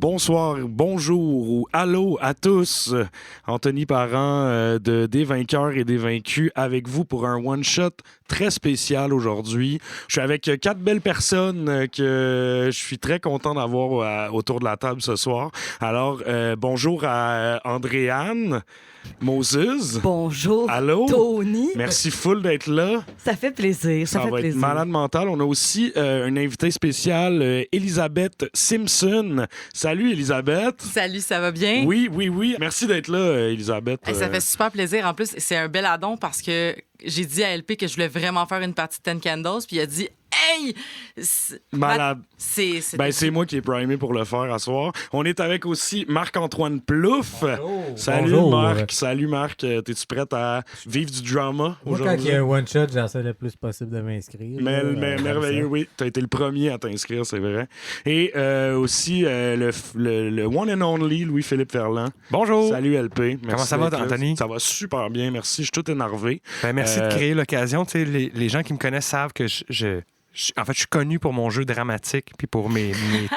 bonsoir, bonjour ou allô à tous. Anthony Parent de Des vainqueurs et des vaincus avec vous pour un one-shot très spécial aujourd'hui. Je suis avec 4 belles personnes que je suis très content d'avoir autour de la table ce soir. Alors, bonjour à Andréane Moses. Bonjour, allô. Tony. Merci full d'être là. Ça fait plaisir, ça fait va plaisir. être malade mental. On a aussi une invitée spéciale, Elisabeth Simpson. Salut, Elisabeth. Salut, ça va bien? Oui. Merci d'être là, Elisabeth. Ça fait super plaisir. En plus, c'est un bel addon parce que j'ai dit à LP que je voulais vraiment faire une partie de Ten Candles, puis il a dit hey! Malade. C'est moi qui ai primé pour le faire à soir. On est avec aussi Marc-Antoine Plouffe. Salut, Bonjour. Marc. Salut, Marc. T'es-tu prête à vivre du drama Moi, aujourd'hui? quand il y a un one-shot, j'essaie le plus possible de m'inscrire. Mais merveilleux, oui. Tu as été le premier à t'inscrire, c'est vrai. Et aussi le one and only Louis-Philippe Ferland. Bonjour. Salut, LP. Merci. Comment ça va, d'être là. Anthony? Ça va super bien, merci. Je suis tout énervé. Merci de créer l'occasion. Tu sais, les gens qui me connaissent savent que en fait, je suis connu pour mon jeu dramatique puis pour mes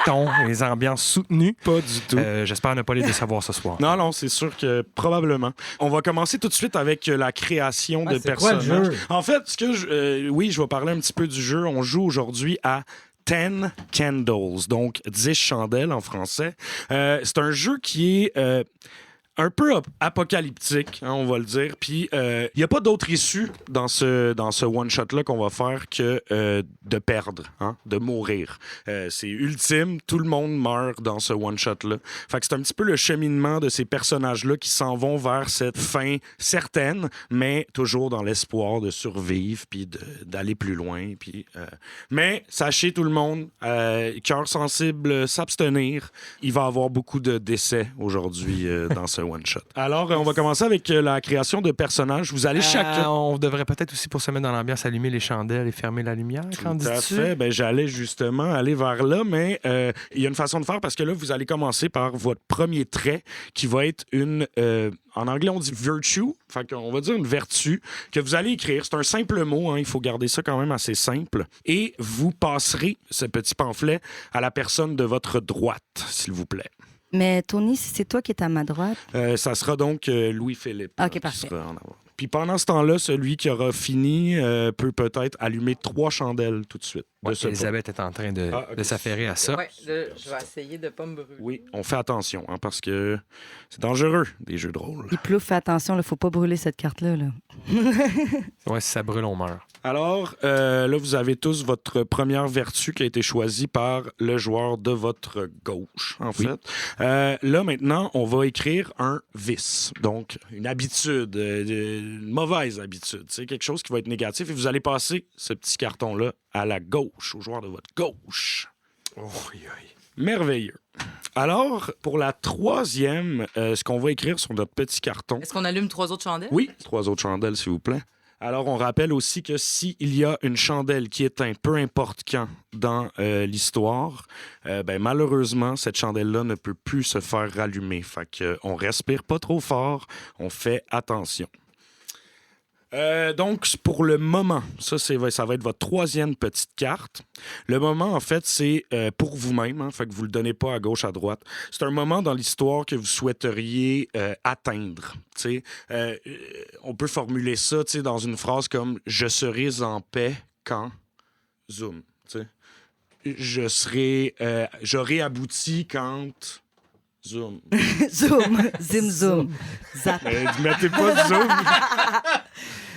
tons et mes ambiances soutenues. Pas du tout. J'espère ne pas les décevoir ce soir. Non, c'est sûr que probablement. On va commencer tout de suite avec la création de personnages. Quoi, le jeu? En fait, je vais parler un petit peu du jeu. On joue aujourd'hui à 10 Candles, donc 10 chandelles en français. C'est un jeu qui est un peu apocalyptique, hein, on va le dire. Puis, il n'y a pas d'autre issue dans ce one-shot-là qu'on va faire que de perdre, hein, de mourir. C'est ultime, tout le monde meurt dans ce one-shot-là. Fait que c'est un petit peu le cheminement de ces personnages-là qui s'en vont vers cette fin certaine, mais toujours dans l'espoir de survivre puis d'aller plus loin. Puis, mais sachez tout le monde, cœur sensible, s'abstenir. Il va y avoir beaucoup de décès aujourd'hui dans ce one-shot. Alors, on va commencer avec la création de personnages. Vous allez chacun... On devrait peut-être aussi, pour se mettre dans l'ambiance, allumer les chandelles et fermer la lumière. Tout à fait. Ben, j'allais justement aller vers là, mais il y a une façon de faire parce que là, vous allez commencer par votre premier trait qui va être une... en anglais, on dit virtue. Fait qu'on va dire une vertu que vous allez écrire. C'est un simple mot, hein, il faut garder ça quand même assez simple. Et vous passerez ce petit pamphlet à la personne de votre droite, s'il vous plaît. Mais Tony, si c'est toi qui es à ma droite. Ça sera donc Louis-Philippe. OK, parfait. Puis pendant ce temps-là, celui qui aura fini peut peut-être allumer 3 chandelles tout de suite. Elisabeth est en train de s'affairer à ça. Ouais, je vais essayer de ne pas me brûler. Oui, on fait attention, hein, parce que c'est dangereux, des jeux de rôle. Il pleut, fais attention, il ne faut pas brûler cette carte-là. Là. Ouais, si ça brûle, on meurt. Alors, là, vous avez tous votre première vertu qui a été choisie par le joueur de votre gauche, en fait. Là, maintenant, on va écrire un vice. Donc, une habitude, une mauvaise habitude. C'est quelque chose qui va être négatif. Et vous allez passer ce petit carton-là à la gauche, au joueur de votre gauche. Merveilleux. Alors, pour la troisième, ce qu'on va écrire sur notre petit carton... Est-ce qu'on allume 3 autres chandelles? Oui, 3 autres chandelles, s'il vous plaît. Alors, on rappelle aussi que s'il y a une chandelle qui éteint, peu importe quand, dans l'histoire, ben, malheureusement, cette chandelle-là ne peut plus se faire rallumer. Fait qu'on respire pas trop fort, on fait attention. Donc, pour le moment, ça va être votre troisième petite carte. Le moment, en fait, c'est pour vous-même, hein, fait que vous ne le donnez pas à gauche, à droite. C'est un moment dans l'histoire que vous souhaiteriez atteindre. On peut formuler ça dans une phrase comme « Je serai en paix quand... zoom ». J'aurai abouti quand... zoom. Zoom, zoom. Zap. Mettez pas de zoom.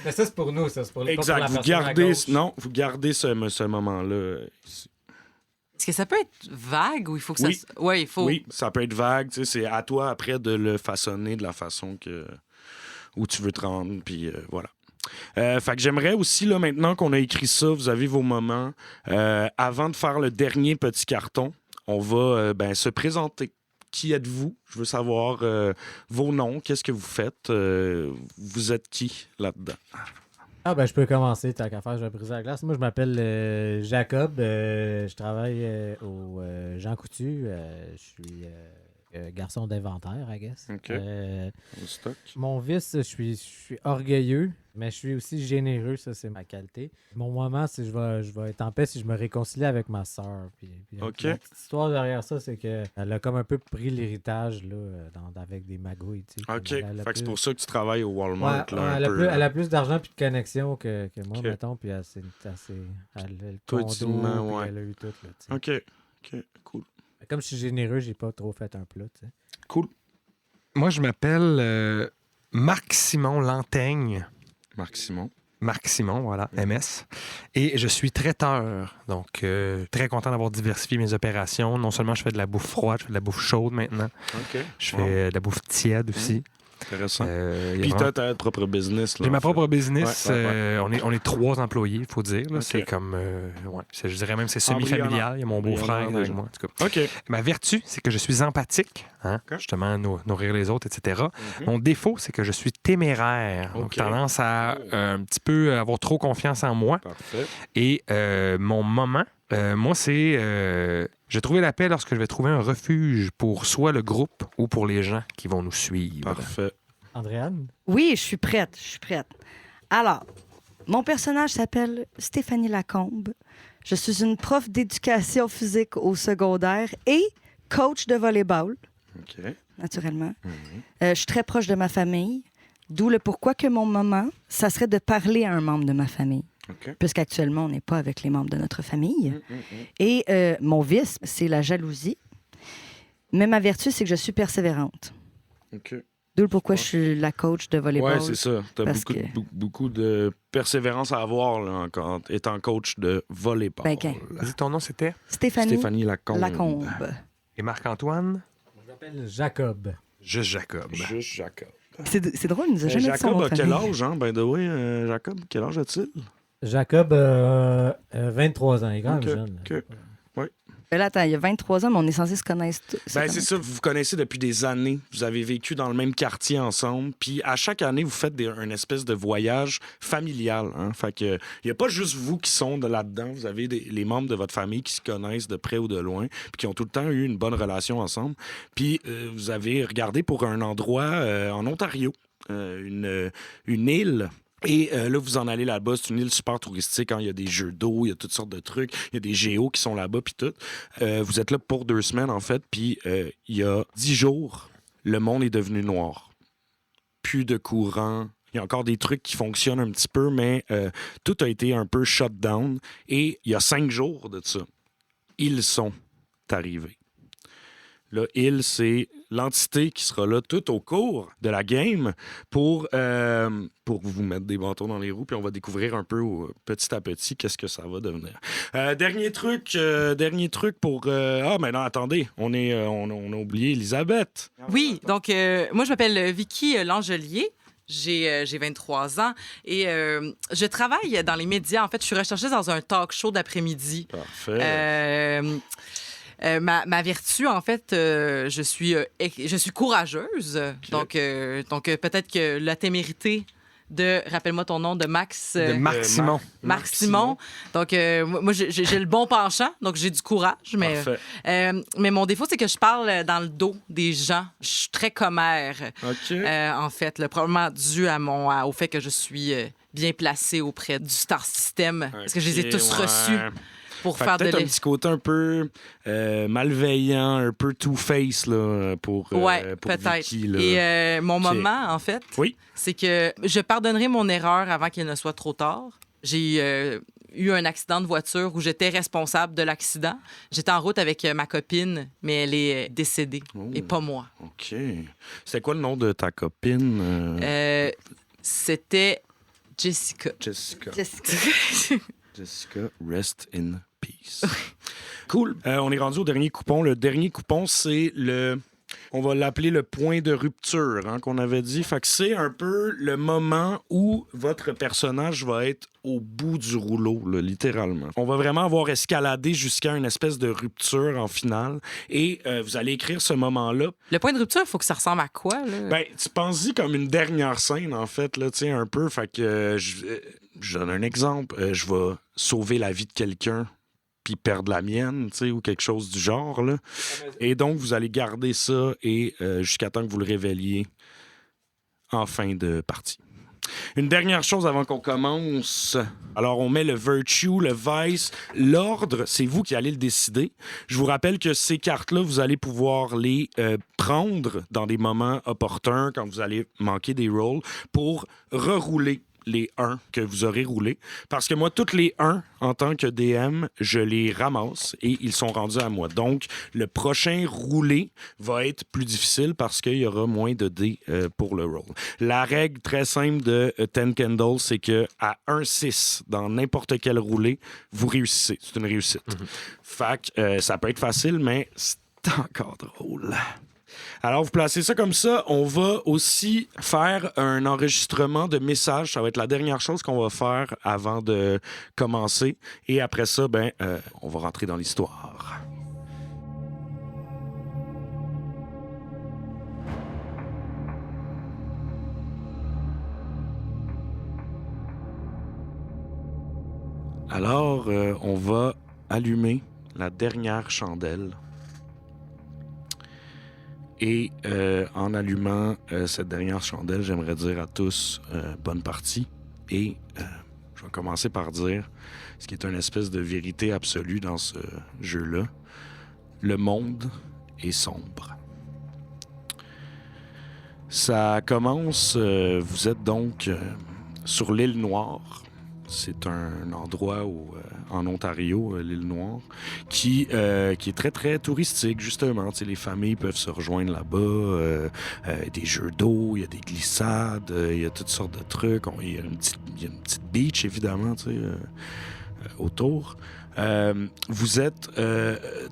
Mais ça, c'est pour nous, ça. C'est pour exact. Pas pour la Vous gardez ce moment-là. Est-ce que ça peut être vague ou il faut que Oui. ça... Ouais, il faut... Oui, ça peut être vague. C'est à toi, après, de le façonner de la façon où tu veux te rendre. Puis voilà. Fait que j'aimerais aussi, là, maintenant qu'on a écrit ça, vous avez vos moments. Avant de faire le dernier petit carton, on va se présenter. Qui êtes-vous? Je veux savoir vos noms. Qu'est-ce que vous faites? Vous êtes qui là-dedans? Ah, ben, je peux commencer, tant qu'à faire, je vais briser la glace. Moi, je m'appelle Jacob. Je travaille au Jean Coutu. Je suis garçon d'inventaire, I guess. OK. Au stock. Mon vice, je suis orgueilleux, mais je suis aussi généreux, ça c'est ma qualité. Mon moment, c'est je vais être en paix si je me réconcilie avec ma sœur. Puis OK. la petite histoire derrière ça, c'est qu'elle a comme un peu pris l'héritage là, avec des magouilles. Tu sais. OK. Elle a Fait que plus- c'est pour ça que tu travailles au Walmart. Ouais, là, un elle, a peu, plus, là. elle a plus d'argent et de connexion que moi, OK. mettons. Puis elle a le Toi, condo, ultimement, puis ouais. elle a eu tout. Là, tu sais. OK. OK. Cool. Comme je suis généreux, j'ai pas trop fait un plat. Tu sais. Cool. Moi, je m'appelle Marc-Simon Lantaigne. Marc-Simon. Marc-Simon, voilà, MS. Et je suis traiteur. Donc, très content d'avoir diversifié mes opérations. Non seulement je fais de la bouffe froide, je fais de la bouffe chaude maintenant. OK. Je fais de la bouffe tiède aussi. Intéressant. Il y a Puis vraiment- t'as ta propre business. Là, J'ai ma en fait. propre business. Ouais. On est 3 employés, il faut dire. Là. OK. C'est comme. Je dirais même c'est Embryonnaire. semi-familial. Il y a mon beau-frère Embryonnaire, avec déjà. moi. En tout cas. OK. Ma vertu, c'est que je suis empathique. Hein? OK. Justement, nourrir les autres, etc. Mhm. Mon défaut, c'est que je suis téméraire. Donc, OK. tendance à un petit peu avoir trop confiance en moi. Parfait. Et mon moment, moi, c'est. J'ai trouvé la paix lorsque je vais trouver un refuge pour soit le groupe ou pour les gens qui vont nous suivre. Parfait. Andréane? Oui, je suis prête. Alors, mon personnage s'appelle Stéphanie Lacombe. Je suis une prof d'éducation physique au secondaire et coach de volleyball, OK. naturellement. Mhm. Je suis très proche de ma famille, d'où le pourquoi que mon moment, ça serait de parler à un membre de ma famille. OK. Puisqu'actuellement, on n'est pas avec les membres de notre famille. Mhm. Et mon vice, c'est la jalousie. Mais ma vertu, c'est que je suis persévérante. OK. D'où le pourquoi je suis la coach de volleyball. Ouais, c'est ça. T'as parce beaucoup, que- beaucoup de persévérance à avoir là, encore, étant coach de volleyball. Ben, qu'un. Vas-y, ton nom, c'était? Stéphanie Lacombe. Lacombe. Et Marc-Antoine? Je m'appelle Jacob. Juste Jacob. Juste Jacob. C'est drôle, il nous a jamais dit son Jacob nom a de quel famille. âge, hein? Ben, de oui, Jacob, quel âge a-t-il? Jacob, 23 ans. Il est quand même OK, jeune. OK. Ben là, attends, il y a 23 ans, mais on est censé se connaître. Ben, c'est ça, vous vous connaissez depuis des années. Vous avez vécu dans le même quartier ensemble. Puis à chaque année, vous faites un espèce de voyage familial. Hein? Fait que il n'y a pas juste vous qui sont là-dedans. Vous avez les membres de votre famille qui se connaissent de près ou de loin, puis qui ont tout le temps eu une bonne relation ensemble. Puis vous avez regardé pour un endroit en Ontario, une île. Et là, vous en allez là-bas, c'est une île super touristique. Hein. Il y a des jeux d'eau, il y a toutes sortes de trucs. Il y a des géos qui sont là-bas, puis tout. Vous êtes là pour 2 semaines, en fait. Puis il y a 10 jours, le monde est devenu noir. Plus de courant. Il y a encore des trucs qui fonctionnent un petit peu, mais tout a été un peu shut down. Et il y a 5 jours de ça. Ils sont arrivés. Là, il, c'est l'entité qui sera là tout au cours de la game pour vous mettre des bâtons dans les roues, puis on va découvrir un peu petit à petit qu'est-ce que ça va devenir. Dernier truc pour... mais non, attendez, on a oublié Elisabeth. Oui, donc moi, je m'appelle Vicky Langelier. J'ai 23 ans et je travaille dans les médias. En fait, je suis recherchée dans un talk show d'après-midi. Parfait. Ma vertu, en fait, je suis courageuse. Okay. Donc peut-être que la témérité de, rappelle-moi ton nom, de Max... De Marc-Simon. Marc-Simon. Donc, moi, j'ai le bon penchant, donc j'ai du courage. Mais mon défaut, c'est que je parle dans le dos des gens. Je suis très commère, OK. en fait. Probablement dû au fait que je suis bien placée auprès du Star System, parce que je les ai tous reçus pour Fait faire de peut-être un petit côté un peu malveillant, un peu two-face là, pour peut-être. Vicky, là. Et mon moment, en fait, Oui. c'est que je pardonnerai mon erreur avant qu'il ne soit trop tard. J'ai eu un accident de voiture où j'étais responsable de l'accident. J'étais en route avec ma copine, mais elle est décédée, et pas moi. OK. C'était quoi le nom de ta copine? C'était Jessica. Jessica. Jessica. Jessica, rest in peace. Cool. On est rendu au dernier coupon. Le dernier coupon, c'est on va l'appeler le point de rupture, hein, qu'on avait dit. Fait que c'est un peu le moment où votre personnage va être au bout du rouleau, là, littéralement. On va vraiment avoir escaladé jusqu'à une espèce de rupture en finale. Et vous allez écrire ce moment-là. Le point de rupture, il faut que ça ressemble à quoi, là? Ben, tu penses-y comme une dernière scène, en fait, là, tu sais, un peu. Fait que je donne un exemple. Je vais sauver la vie de quelqu'un. puis perdre la mienne, tu sais, ou quelque chose du genre, là. Et donc, vous allez garder ça et jusqu'à temps que vous le révéliez en fin de partie. Une dernière chose avant qu'on commence. Alors, on met le virtue, le vice. L'ordre, c'est vous qui allez le décider. Je vous rappelle que ces cartes-là, vous allez pouvoir les prendre dans des moments opportuns quand vous allez manquer des rolls pour rerouler les 1 que vous aurez roulés. Parce que moi, toutes les 1, en tant que DM, je les ramasse et ils sont rendus à moi. Donc, le prochain roulé va être plus difficile parce qu'il y aura moins de dés pour le roll. La règle très simple de 10 Candles, c'est que à 1-6, dans n'importe quel roulé, vous réussissez. C'est une réussite. Fait que ça peut être facile, mais c'est encore drôle. Alors, vous placez ça comme ça. On va aussi faire un enregistrement de messages. Ça va être la dernière chose qu'on va faire avant de commencer. Et après ça, on va rentrer dans l'histoire. Alors, on va allumer la dernière chandelle. Et en allumant cette dernière chandelle, j'aimerais dire à tous bonne partie. Et je vais commencer par dire ce qui est une espèce de vérité absolue dans ce jeu-là. Le monde est sombre. Ça commence, vous êtes donc sur l'île Noire. C'est un endroit en Ontario, l'île Noire, qui est très, très touristique, justement. Tu sais, les familles peuvent se rejoindre là-bas. Des jeux d'eau, il y a des glissades, il y a toutes sortes de trucs. Il y a une petite beach, évidemment, tu sais, autour. Vous êtes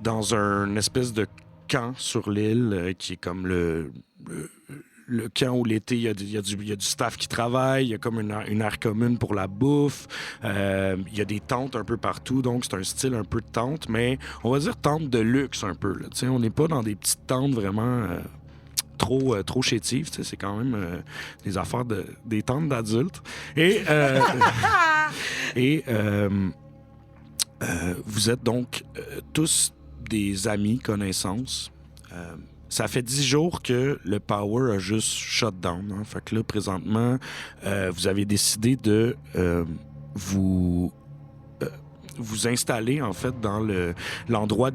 dans un espèce de camp sur l'île qui est comme le camp où l'été, il y a du staff qui travaille, il y a comme une aire commune pour la bouffe, il y a des tentes un peu partout, donc c'est un style un peu de tente, mais on va dire tente de luxe un peu. Là. On n'est pas dans des petites tentes vraiment trop chétives, c'est quand même des affaires des tentes d'adultes. Et, vous êtes donc tous des amis, connaissances. Ça fait 10 jours que le power a juste shut down. Hein. Fait que là, présentement, vous avez décidé de vous installer, en fait, dans l'endroit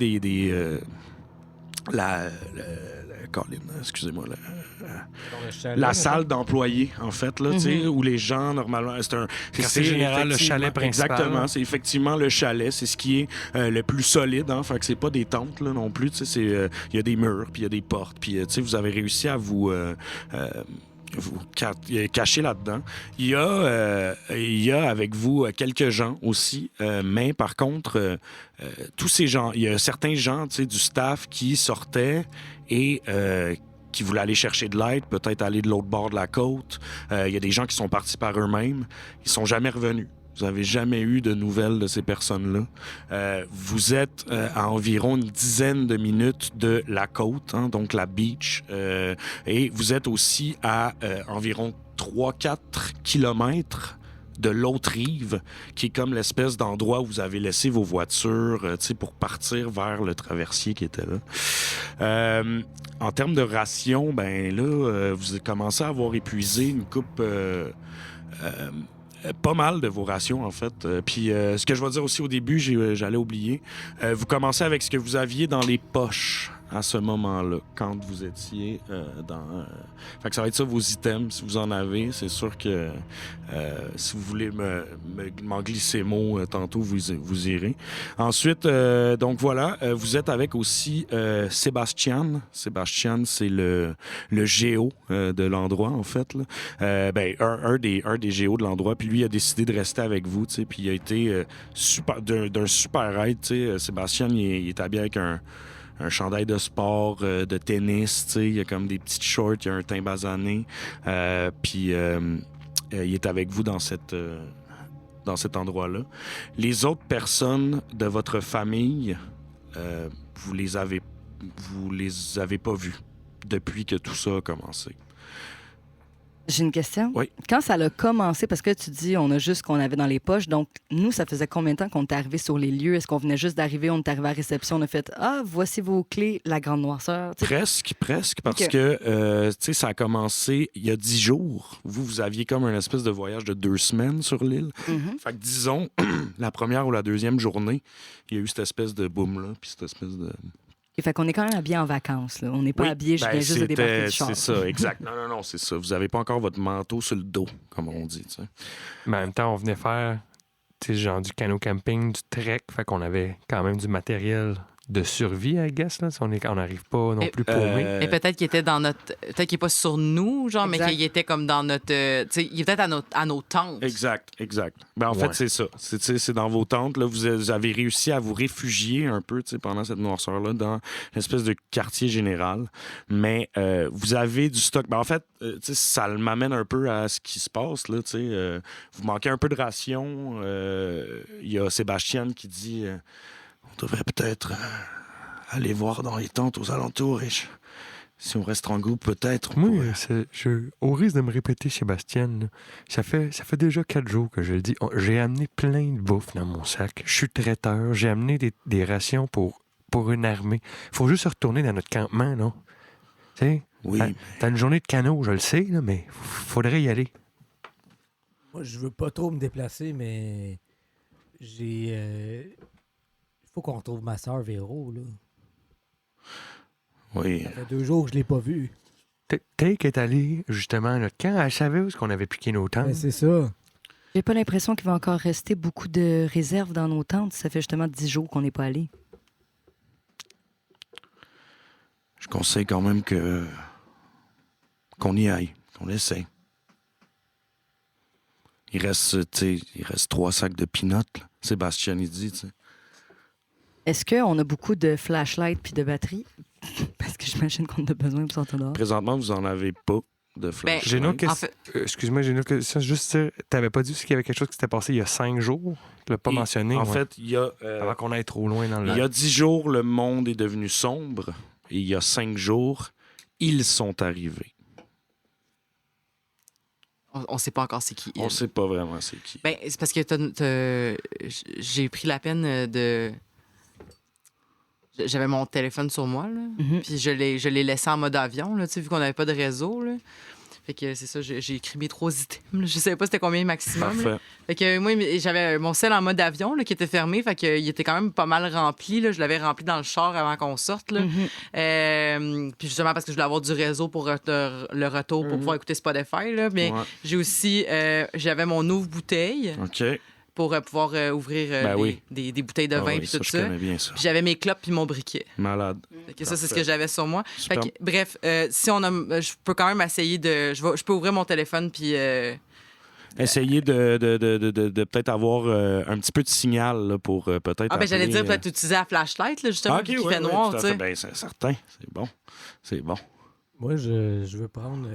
excusez-moi, la salle d'employés, en fait, là, tu sais, où les gens, normalement, c'est général, le chalet principal. Exactement, c'est effectivement le chalet, c'est ce qui est le plus solide, hein, fait que c'est pas des tentes, là, non plus, tu sais, il y a des murs, puis il y a des portes, puis, tu sais, vous avez réussi à vous cacher là-dedans. Il y a avec vous quelques gens aussi, mais par contre, tous ces gens, il y a certains gens, tu sais, du staff qui sortaient et qui voulaient aller chercher de l'aide, peut-être aller de l'autre bord de la côte. Il y a des gens qui sont partis par eux-mêmes. Ils sont jamais revenus. Vous n'avez jamais eu de nouvelles de ces personnes-là. Vous êtes à environ une dizaine de minutes de la côte, hein, donc la beach. Et vous êtes aussi à environ 3-4 kilomètres de l'autre rive, qui est comme l'espèce d'endroit où vous avez laissé vos voitures pour partir vers le traversier qui était là. En termes de ration, ben là, vous commencez à avoir épuisé une coupe... pas mal de vos rations, en fait. Puis ce que je vais dire aussi au début, j'allais oublier, vous commencez avec ce que vous aviez dans les poches à ce moment-là, quand vous étiez dans... Fait que ça va être ça, vos items, si vous en avez. C'est sûr que si vous voulez m'en glisser mot tantôt, vous irez. Ensuite, donc voilà, vous êtes avec aussi Sébastien. Sébastien, c'est le géo de l'endroit, en fait. Là. Un des géos de l'endroit. Puis lui, il a décidé de rester avec vous, tu sais. Puis il a été d'un super aide, tu sais. Sébastien, il est habillé avec un chandail de sport, de tennis, tu sais, il y a comme des petites shorts, il y a un teint basané, puis il est avec vous dans cet endroit-là. Les autres personnes de votre famille, vous les avez pas vues depuis que tout ça a commencé. J'ai une question. Oui. Quand ça a commencé, parce que tu dis on a juste ce qu'on avait dans les poches, donc nous, ça faisait combien de temps qu'on est arrivé sur les lieux? Est-ce qu'on venait juste d'arriver, on est arrivé à la réception, on a fait Ah, voici vos clés, la grande noirceur. Tu sais, Presque, parce Ok. que tu sais, ça a commencé il y a 10 jours. Vous aviez comme un espèce de voyage de 2 semaines sur l'île. mhm. Fait que disons, la première ou la deuxième journée, il y a eu cette espèce de boom-là, puis cette espèce de... Et fait qu'on est quand même habillé en vacances. Là. On n'est pas Oui, habillé, je ben, viens juste de débarquer c'était- du char. C'est ça, exact. Non, c'est ça. Vous n'avez pas encore votre manteau sur le dos, comme on dit, tu sais. Mais en même temps, on venait faire tu sais, genre du canot camping, du trek. Fait qu'on avait quand même du matériel de survie, I guess. Là. On n'arrive pas non Et- plus paumé. Et peut-être qu'il était dans notre. Peut-être qu'il n'est pas sur nous, genre, Exact. mais qu'il était comme dans notre. Tu sais, il est peut-être à nos tentes. Exact. Ben, en Ouais. fait, c'est ça. C'est dans vos tentes. Là, vous avez réussi à vous réfugier un peu tu sais, pendant cette noirceur-là dans l'espèce de quartier général. Mais vous avez du stock. Ben, en fait, tu sais, ça m'amène un peu à ce qui se passe. Là, tu sais, vous manquez un peu de ration. Il y a Sébastien qui dit on devrait peut-être aller voir dans les tentes aux alentours. Si on reste en groupe, peut-être. on Moi, pourrait- au risque de me répéter, Sébastien, là, ça fait déjà 4 jours que je le dis. J'ai amené plein de bouffe dans mon sac. Je suis traiteur. J'ai amené des rations pour une armée. Faut juste retourner dans notre campement, non? Tu sais, Oui. t'as une journée de canot, je le sais, là, mais faudrait y aller. Moi, je veux pas trop me déplacer, mais j'ai. Il faut qu'on retrouve ma soeur Véro, là. Oui. Ça fait 2 jours que je l'ai pas vue. Take est allée, justement, à notre camp. Elle savait où est-ce qu'on avait piqué nos tentes. Mais c'est ça. J'ai pas l'impression qu'il va encore rester beaucoup de réserves dans nos tentes. Ça fait justement 10 jours qu'on n'est pas allé. Je conseille quand même qu'on y aille, qu'on essaie. Il reste 3 sacs de peanuts, là. Sébastien, il dit, tu sais. Est-ce qu'on a beaucoup de flashlights puis de batteries? Parce que j'imagine qu'on a besoin pour sortir dehors. Présentement, vous en avez pas de flash. J'ai une autre En question. fait, Excuse-moi, j'ai une autre question. Juste dire, t'avais pas dit aussi qu'il y avait quelque chose qui s'était passé il y a 5 jours? Tu l'as pas Et, mentionné. En ouais. fait, il y a... Avant qu'on aille trop loin dans le il y a 10 jours, le monde est devenu sombre. Et il y a 5 jours, ils sont arrivés. on sait pas encore c'est qui. On il. sait pas vraiment c'est qui. Ben, c'est parce que j'ai pris la peine de. J'avais mon téléphone sur moi, là. Mhm. Puis je l'ai laissé en mode avion, là, tu sais, vu qu'on n'avait pas de réseau, là. Fait que c'est ça, j'ai écrit mes 3 items. Là. Je savais pas c'était combien maximum. Là. Parfait. Fait que moi, j'avais mon sel en mode avion là, qui était fermé. Fait que il était quand même pas mal rempli. Là. Je l'avais rempli dans le char avant qu'on sorte. Là. Mhm. Puis justement parce que je voulais avoir du réseau pour le retour pour pouvoir écouter Spotify. Là. Mais Ouais. j'ai aussi... j'avais mon ouvre-bouteille OK. pour pouvoir ouvrir Ben oui. des bouteilles de Ah vin oui, puis tout je ça. connais bien ça. Puis j'avais mes clopes puis mon briquet. Malade. Fait que ça, c'est ce Parfait. que j'avais sur moi. Fait Super. que, bref, si on a, je peux quand même essayer de... Je peux ouvrir mon téléphone puis... Essayez de peut-être avoir un petit peu de signal là, pour peut-être. Ah, ben j'allais appeler, dire peut-être utiliser la flashlight, là, justement, Ah, OK, puis qui ouais, fait ouais, noir, tout à tu sais. fait. Ben, c'est certain. C'est bon. C'est bon. Moi, je veux prendre.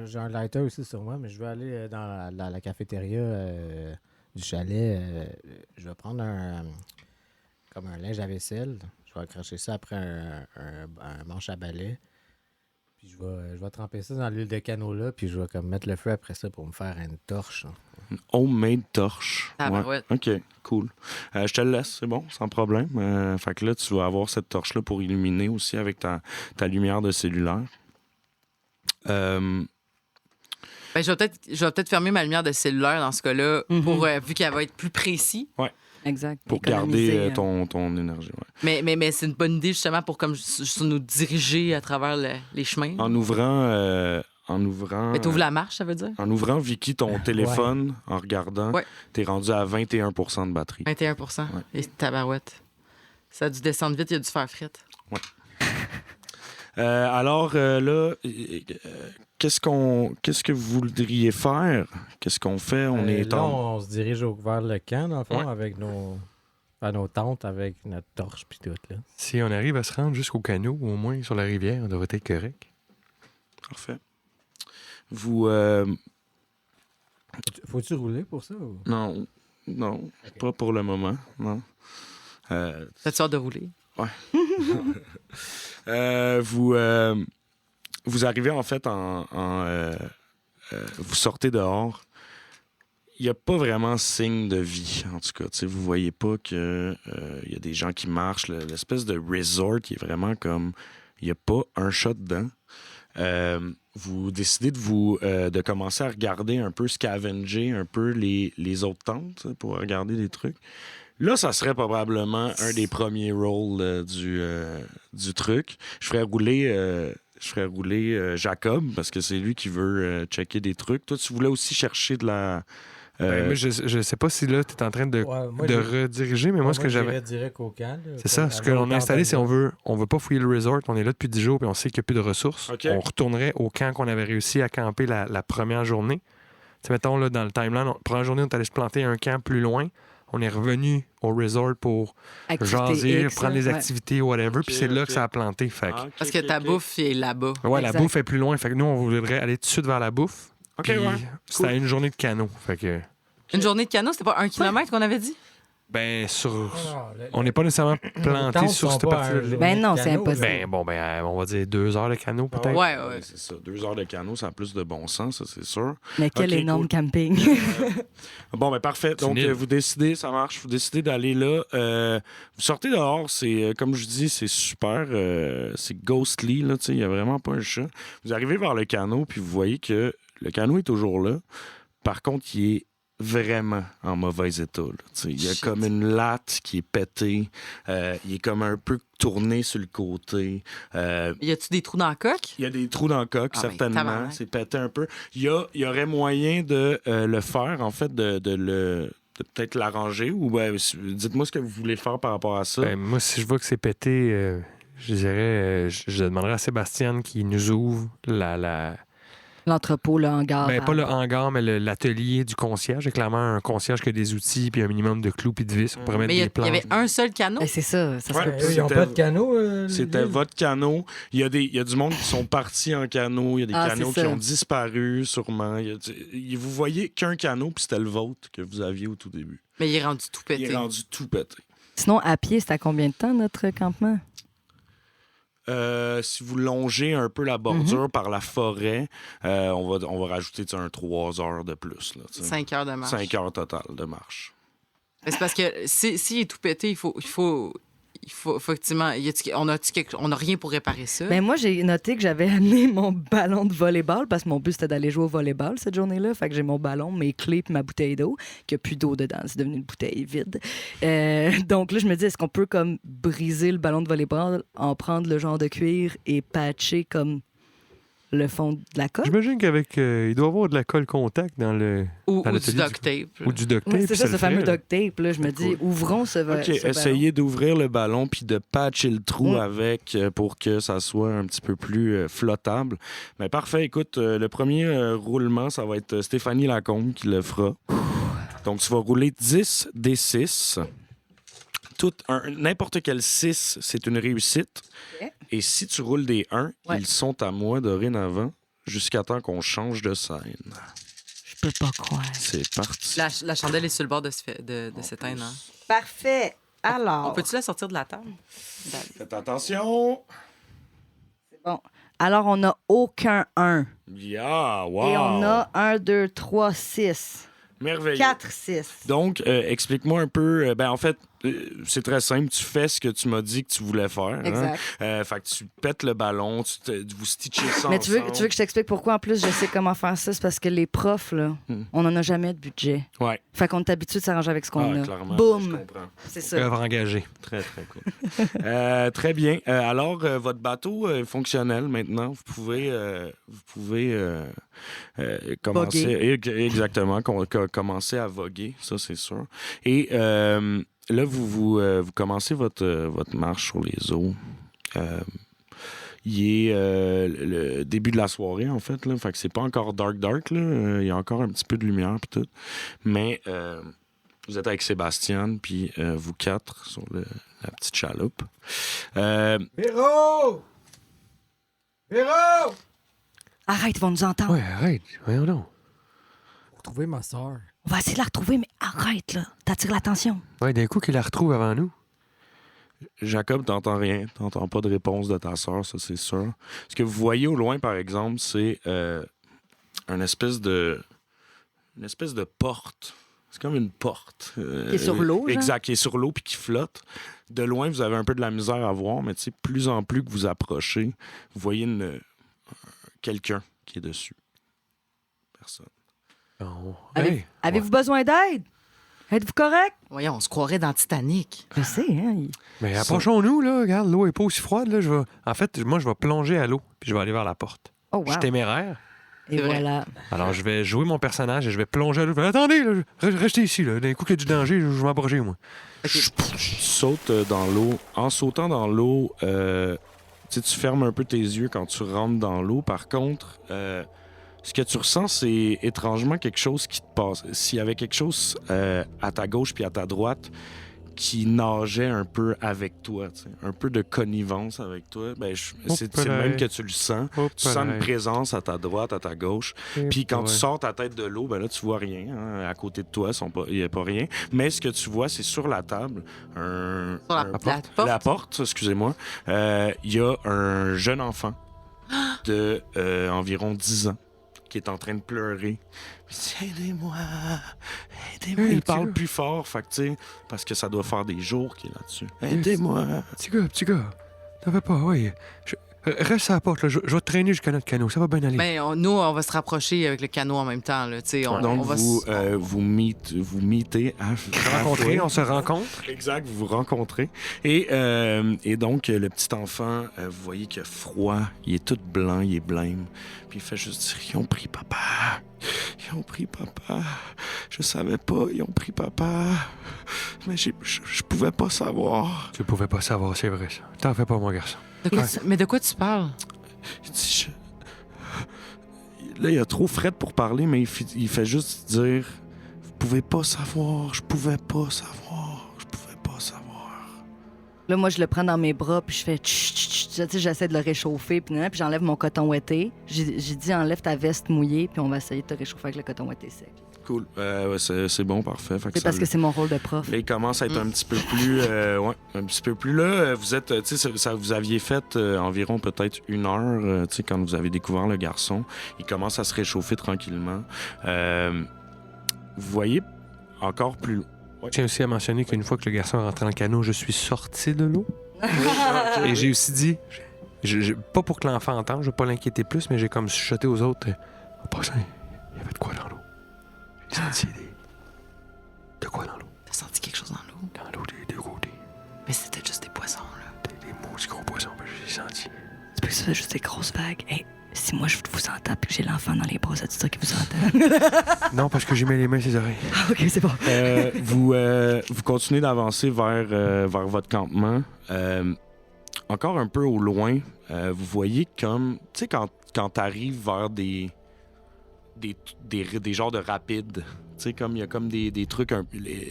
J'ai un lighter aussi sur moi, mais je veux aller dans la cafétéria du chalet. Je vais prendre comme un linge à vaisselle. Je vais accrocher ça après un manche à balai. Puis je vais tremper ça dans l'huile de canola, puis je vais comme mettre le feu après ça pour me faire une torche. Là. Homemade torche. Ah, ben ouais. OK, cool. Je te le laisse, c'est bon, sans problème. Fait que là, tu vas avoir cette torche-là pour illuminer aussi avec ta lumière de cellulaire. Ben, je vais peut-être fermer ma lumière de cellulaire dans ce cas-là, Mhm. pour, vu qu'elle va être plus précis. Exact. Pour Économiser, garder ton énergie. Ouais. Mais c'est une bonne idée, justement, pour comme nous diriger à travers les chemins. En ouvrant. Mais t'ouvres la marche, ça veut dire? En ouvrant, Vicky, ton téléphone, en regardant, Ouais. t'es rendu à 21 de batterie. 21 Ouais. Et tabarouette. Ça a dû descendre vite, il a dû faire frette. Alors là, qu'est-ce que vous voudriez faire? Qu'est-ce qu'on fait? On est là, en... on se dirige vers le camp, dans le fond, Ouais. avec nos tentes, avec notre torche, puis tout. Là. Si on arrive à se rendre jusqu'au canot, au moins sur la rivière, on devrait être correct. Parfait. Vous... Faut-tu rouler pour ça? Ou? Non, pas pour le moment, non. T'as-tu hâte de rouler? Vous arrivez en fait en vous sortez dehors, il n'y a pas vraiment signe de vie, en tout cas. Vous ne voyez pas qu'il y a des gens qui marchent. L'espèce de resort qui est vraiment comme... Il n'y a pas un chat dedans. Vous décidez de commencer à regarder un peu, scavenger un peu les autres tentes pour regarder des trucs. Là, ça serait probablement un des premiers rolls du truc. Je ferais rouler Jacob parce que c'est lui qui veut checker des trucs. Toi, tu voulais aussi chercher de la... Moi, je sais pas si là, tu es en train de rediriger, mais moi, ce que j'avais. direct au camp. Là, C'est ça. Ce que l'on a installé, c'est on veut pas fouiller le resort. On est là depuis 10 jours puis on sait qu'il n'y a plus de ressources. Okay. On retournerait au camp qu'on avait réussi à camper la première journée. Tu sais, mettons, là, dans le timeline, première journée, on est allé se planter un camp plus loin. On est revenu au resort pour jaser, prendre les activités, whatever. Puis c'est là que ça a planté. Fait. Parce que ta bouffe est là-bas. Ouais, Exact. la bouffe est plus loin. Fait que nous, on voudrait aller tout de suite vers la bouffe. OK, Puis ouais. c'était Cool. une journée de canot. Fait que... Une journée de canot, c'était pas 1 kilomètre qu'on avait dit? Ben, on n'est pas nécessairement planté sur cette partie-là. Ben non, c'est impossible. On va dire 2 heures de canot, peut-être. Ouais. C'est ça. 2 heures de canot, ça a plus de bon sens, ça, c'est sûr. Mais quel Ok, énorme cool. camping. Bon, ben parfait. Donc, nul. vous décidez, ça marche, vous décidez d'aller là. Vous sortez dehors, c'est, comme je dis, c'est super, c'est ghostly, là, tu sais, il n'y a vraiment pas un chat. Vous arrivez vers le canot, puis vous voyez que le canot est toujours là. Par contre, il est vraiment en mauvais état. Là, tu sais. Il y a comme une latte qui est pétée. Il est comme un peu tourné sur le côté. Y a-tu des trous dans la coque? Il y a des trous dans le coque, Ah, ben, certainement. tabarnak. C'est pété un peu. Il y aurait moyen de le faire, en fait, de peut-être l'arranger. Ou dites-moi ce que vous voulez faire par rapport à ça. Ben, moi, si je vois que c'est pété, je dirais, je demanderais à Sébastien qui nous ouvre L'entrepôt, le hangar. ben, pas le hangar, mais l'atelier du concierge. C'est clairement un concierge qui a des outils puis un minimum de clous puis de vis. On pourrait mettre Mais il y des planches. avait un seul canot? Ben, c'est ça. Ça serait Ouais. plus- Ils n'ont pas de canot. C'était votre canot. Il y a du monde qui sont partis en canot. Il y a des Ah, canots c'est qui ça. ont disparu, sûrement. Vous voyez qu'un canot, puis c'était le vôtre que vous aviez au tout début. Mais il est rendu tout Il pété. est rendu tout pété. Sinon, à pied, c'est à combien de temps, notre campement? Si vous longez un peu la bordure par la forêt, on va rajouter 3 heures de plus. 5 heures de marche. 5 heures total de marche. Mais c'est parce que s'il est tout pété, il faut effectivement. On n'a rien pour réparer ça. Ben, moi, j'ai noté que j'avais amené mon ballon de volleyball parce que mon but, c'était d'aller jouer au volleyball cette journée-là. Fait que j'ai mon ballon, mes clés puis ma bouteille d'eau, qui a plus d'eau dedans. C'est devenu une bouteille vide. Donc là, je me dis, est-ce qu'on peut comme briser le ballon de volleyball, en prendre le genre de cuir et patcher comme le fond de la coque? J'imagine qu'avec. Il doit y avoir de la colle contact dans le. Ou dans du l'atelier duct tape. Ou du duct tape. Ouais, c'est puis ça, ce le fameux ferait, là. duct tape. Là, je me dis, ouvrons ce OK, ballon. essayez d'ouvrir le ballon puis de patcher le trou Mm. avec pour que ça soit un petit peu plus flottable. Mais parfait, écoute, le premier roulement, ça va être Stéphanie Lacombe qui le fera. Donc, tu vas rouler 10 D6. N'importe quel 6, c'est une réussite. OK. Et si tu roules des 1, Ouais. ils sont à moi dorénavant jusqu'à temps qu'on change de scène. Je peux pas croire. C'est parti. La chandelle est sur le bord de s'éteindre. Hein. Parfait. Alors, On peut-tu la sortir de la table? Faites attention. bon. Alors, on n'a aucun 1. Yeah, wow. Et on a 1, 2, 3, 6. Merveilleux. 4, 6. Donc, explique-moi un peu. En fait, c'est très simple. Tu fais ce que tu m'as dit que tu voulais faire. Exact. Fait que tu pètes le ballon, vous stitchez ça Mais tu veux ensemble. que je t'explique pourquoi? En plus, je sais comment faire ça. C'est parce que les profs, là, on n'en a jamais de budget. Ouais. Fait qu'on est habitué de s'arranger avec ce qu'on a. Clairement. Je Boum! comprends. C'est ça. Œuvre engagée. Très, très cool. Très bien. Alors, votre bateau est fonctionnel maintenant. Vous pouvez commencer. Exactement. Commencer à voguer, ça, c'est sûr. Et là, vous commencez votre marche sur les eaux. Il est le début de la soirée, en fait. Là. Fait que c'est pas encore dark, là. Il y a encore un petit peu de lumière puis tout. Mais vous êtes avec Sébastien, puis vous 4 sur la petite chaloupe. Véro! Véro! Arrête, ils vont nous entendre. Ouais, arrête. Voyons donc. Pour trouver ma soeur. On va essayer de la retrouver, mais arrête, là. T'attires l'attention. Ouais, d'un coup, qu'il la retrouve avant nous. Jacob, t'entends rien. T'entends pas de réponse de ta sœur, ça, c'est sûr. Ce que vous voyez au loin, par exemple, c'est une espèce de porte. C'est comme une porte. Qui est sur l'eau, là? Exact, qui est sur l'eau puis qui flotte. De loin, vous avez un peu de la misère à voir, mais tu sais, plus en plus que vous approchez, vous voyez quelqu'un qui est dessus. Personne. Oh. Avez-vous besoin d'aide? Êtes-vous correct? Voyons, on se croirait dans Titanic. Je sais, hein? Mais approchons-nous, là. Regarde, l'eau est pas aussi froide, là. En fait, moi, je vais plonger à l'eau, puis je vais aller vers la porte. Oh, wow. Je suis téméraire. Et C'est vrai. voilà. Alors, je vais jouer mon personnage et je vais plonger à l'eau. Je vais, attendez, là, restez ici, là. D'un coup qu'il y a du danger, je vais m'abroger, moi. Tu sautes dans l'eau. En sautant dans l'eau, tu sais, tu fermes un peu tes yeux quand tu rentres dans l'eau. Par contre, ce que tu ressens, c'est étrangement quelque chose qui te passe. S'il y avait quelque chose à ta gauche puis à ta droite qui nageait un peu avec toi, tu sais, un peu de connivence avec toi, ben, c'est le même que tu le sens. Tu sens une présence à ta droite, à ta gauche. Puis quand tu sors ta tête de l'eau, ben là, tu vois rien. Hein. À côté de toi, il n'y a pas rien. Mais ce que tu vois, c'est sur la table, la porte, excusez-moi, il y a un jeune enfant de environ 10 ans qui est en train de pleurer. Il dit, aidez-moi. Il parle plus fort, fait que, tu sais, parce que ça doit faire des jours qu'il est là-dessus. Aidez-moi. Petit gars, t'en fais pas, oui. Reste à la porte, là. Je vais te traîner jusqu'à notre canot. Ça va bien aller. Ben, nous, on va se rapprocher avec le canot en même temps. Là, Donc, on va vous meetez à On se rencontre. Exact, vous vous rencontrez. Et donc, le petit enfant, vous voyez qu'il a froid, il est tout blanc, il est blême. Puis il fait juste dire, ils ont pris papa. Ils ont pris papa. Je savais pas, ils ont pris papa. Mais je pouvais pas savoir. Tu pouvais pas savoir, c'est vrai, ça. T'en fais pas, mon garçon. Mais de quoi tu parles? Il dit, là, il a trop fret pour parler, mais il fait juste dire, vous pouvez pas savoir, je pouvais pas savoir, je pouvais pas savoir. Là, moi, je le prends dans mes bras, puis je fais tch, tch, tch. Tu sais, j'essaie de le réchauffer, puis j'enlève mon coton ouetté. J'ai dit, enlève ta veste mouillée, puis on va essayer de te réchauffer avec le coton ouetté sec. Cool. Ouais, c'est bon, parfait. Fait que C'est parce que c'est mon rôle de prof. Là, il commence à être un petit peu plus... un petit peu plus là. Vous êtes... Tu sais, vous aviez fait environ peut-être 1 heure, tu sais, quand vous avez découvert le garçon. Il commence à se réchauffer tranquillement. Vous voyez encore plus... Je tiens aussi à mentionner qu'une fois que le garçon est rentré dans le canot, je suis sorti de l'eau. Et j'ai aussi dit, pas pour que l'enfant entende, je veux pas l'inquiéter plus, mais j'ai comme chuchoté aux autres. En passant, il y avait de quoi dans l'eau. J'ai senti de quoi dans l'eau. T'as senti quelque chose dans l'eau? Dans l'eau des deux côtés. Mais c'était juste des poissons, là. Des maudits gros poissons, j'ai senti. C'est parce que ça fait juste des grosses vagues. Hey, si moi, je vous entends puis que j'ai l'enfant dans les bras, ça te dit qu'il vous entend? Non, parce que j'y mets les mains ses oreilles. Ah, OK, c'est bon. Vous continuez d'avancer vers votre campement. Encore un peu au loin, vous voyez comme... Tu sais, quand t'arrives vers des genres de rapides. Tu sais, comme il y a comme des trucs,